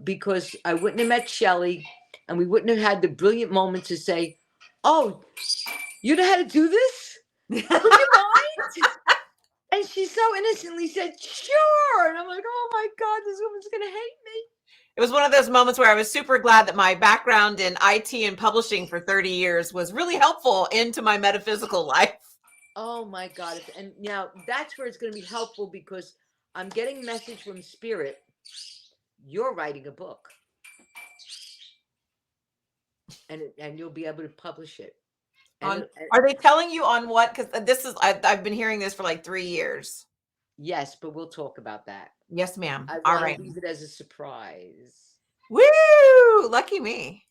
because I wouldn't have met Shelley, and we wouldn't have had the brilliant moment to say, oh, you know how to do this? Would you mind? And she so innocently said, sure. And I'm like, oh my God, this woman's going to hate me. It was one of those moments where I was super glad that my background in IT and publishing for 30 years was really helpful into my metaphysical life. Oh my God. And now that's where it's going to be helpful, because I'm getting a message from Spirit. You're writing a book. And you'll be able to publish it. Are they telling you on what? Because this is, I've been hearing this for like 3 years. Yes, but we'll talk about that. Yes, ma'am. I All want right. to leave it as a surprise. Woo! Lucky me.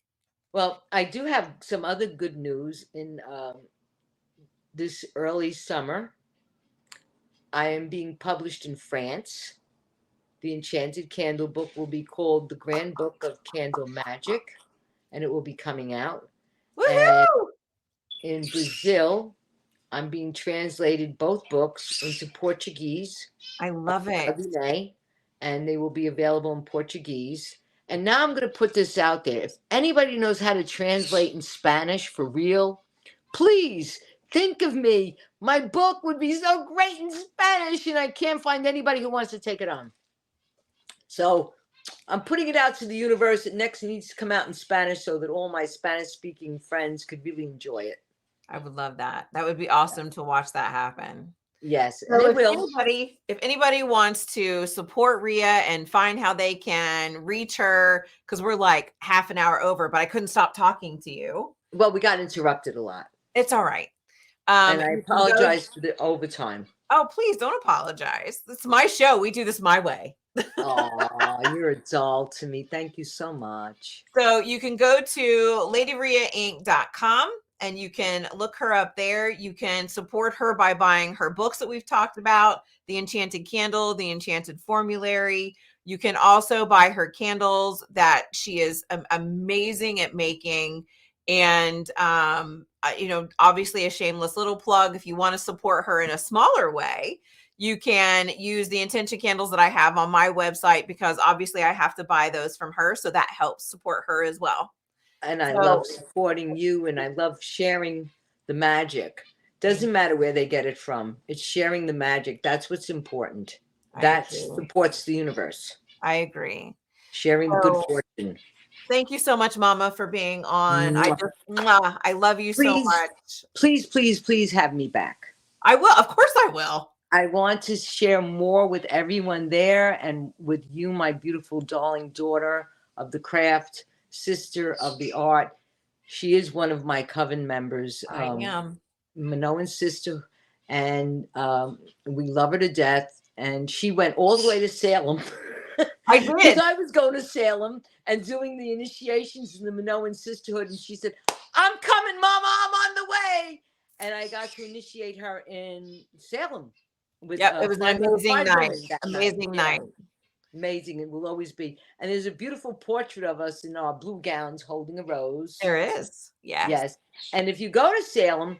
Well, I do have some other good news in this early summer. I am being published in France. The Enchanted Candle book will be called The Grand Book of Candle Magick, and it will be coming out. Woohoo! And in Brazil, I'm being translated both books into Portuguese. I love it. Every May, and they will be available in Portuguese. And now I'm going to put this out there. If anybody knows how to translate in Spanish for real, please think of me. My book would be so great in Spanish, and I can't find anybody who wants to take it on. So I'm putting it out to the universe. It next needs to come out in Spanish so that all my Spanish-speaking friends could really enjoy it. I would love that. That would be awesome to watch that happen. Yes, so if anybody wants to support Rhea and find how they can reach her, because we're like half an hour over, but I couldn't stop talking to you. Well, we got interrupted a lot. It's all right. And I apologize for the overtime. Oh, please don't apologize. It's my show. We do this my way. Oh, you're a doll to me. Thank you so much. So you can go to ladyrheainc.com. and you can look her up there. You can support her by buying her books that we've talked about, The Enchanted Candle, The Enchanted Formulary. You can also buy her candles that she is amazing at making. And, obviously a shameless little plug. If you want to support her in a smaller way, you can use the intention candles that I have on my website, because obviously I have to buy those from her. So that helps support her as well. And I love supporting you, and I love sharing the magic. Doesn't matter where they get it from. It's sharing the magic. That's what's important. That supports the universe. I agree. Sharing the good fortune. Thank you so much, Mama, for being on. I love you so much. Please have me back. I will. Of course I will. I want to share more with everyone there, and with you, my beautiful darling daughter of the craft, sister of the art. She is one of my coven members. I am. Minoan's sister, and we love her to death. And she went all the way to Salem. I Because did. I was going to Salem and doing the initiations in the Minoan sisterhood, and she said, "I'm coming, Mama. I'm on the way." And I got to initiate her in Salem. With, Yep, it was an amazing night. Amazing night. Amazing. It will always be. And there's a beautiful portrait of us in our blue gowns holding a rose. There is. Yes. Yes. And if you go to Salem,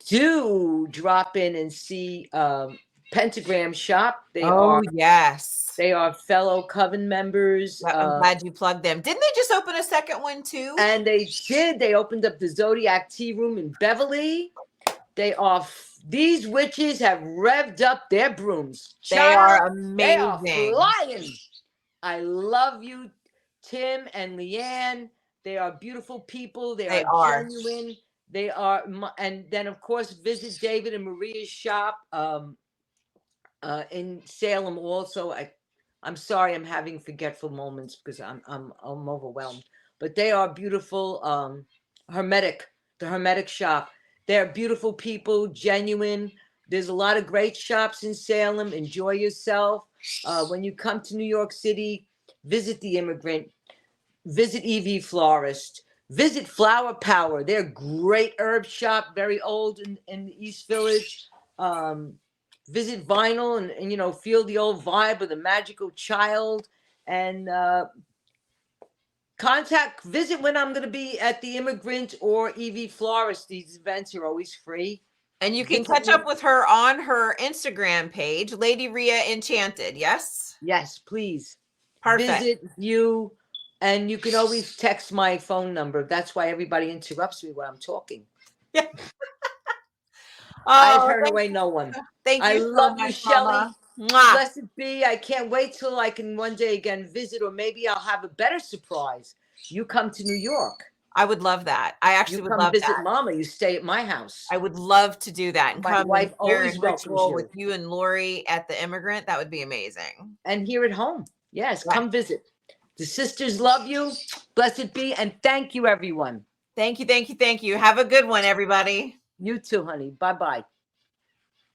do drop in and see Pentagram Shop. Yes. They are fellow coven members. I'm glad you plugged them. Didn't they just open a second one too? And they did. They opened up the Zodiac Tea Room in Beverly. These witches have revved up their brooms. They are amazing. They are flying. I love you, Tim and Leanne. They are beautiful people. They are genuine. They are, and then of course visit David and Maria's shop in Salem. Also, I'm sorry, I'm having forgetful moments because I'm overwhelmed. But they are beautiful. Hermetic, the Hermetic shop. They're beautiful people, genuine. There's a lot of great shops in Salem. Enjoy yourself. When you come to New York City, visit the Immigrant, visit EV Florist, visit Flower Power. They're a great herb shop, very old in the East Village. Visit Vinyl and feel the old vibe of the magical child. And visit when I'm going to be at the Immigrant or EV Florist. These events are always free. And you can catch up with her on her Instagram page, Lady Rhea Enchanted. Yes? Yes, please. Perfect. Visit you, and you can always text my phone number. That's why everybody interrupts me when I'm talking. Yeah. I turn away no one. Thank you. I love you, Shelly. Mwah. Blessed be. I can't wait till I can one day again visit, or maybe I'll have a better surprise. You come to New York. I would love that. I actually would love visit that. Mama. You stay at my house. I would love to do that and My come wife and share always and welcomes ritual you. with you and Lori at the Immigrant. That would be amazing. And here at home. Yes, Right. Come visit. The sisters love you. Blessed be. And thank you, everyone. Thank you. Thank you. Thank you. Have a good one, everybody. You too, honey. Bye-bye.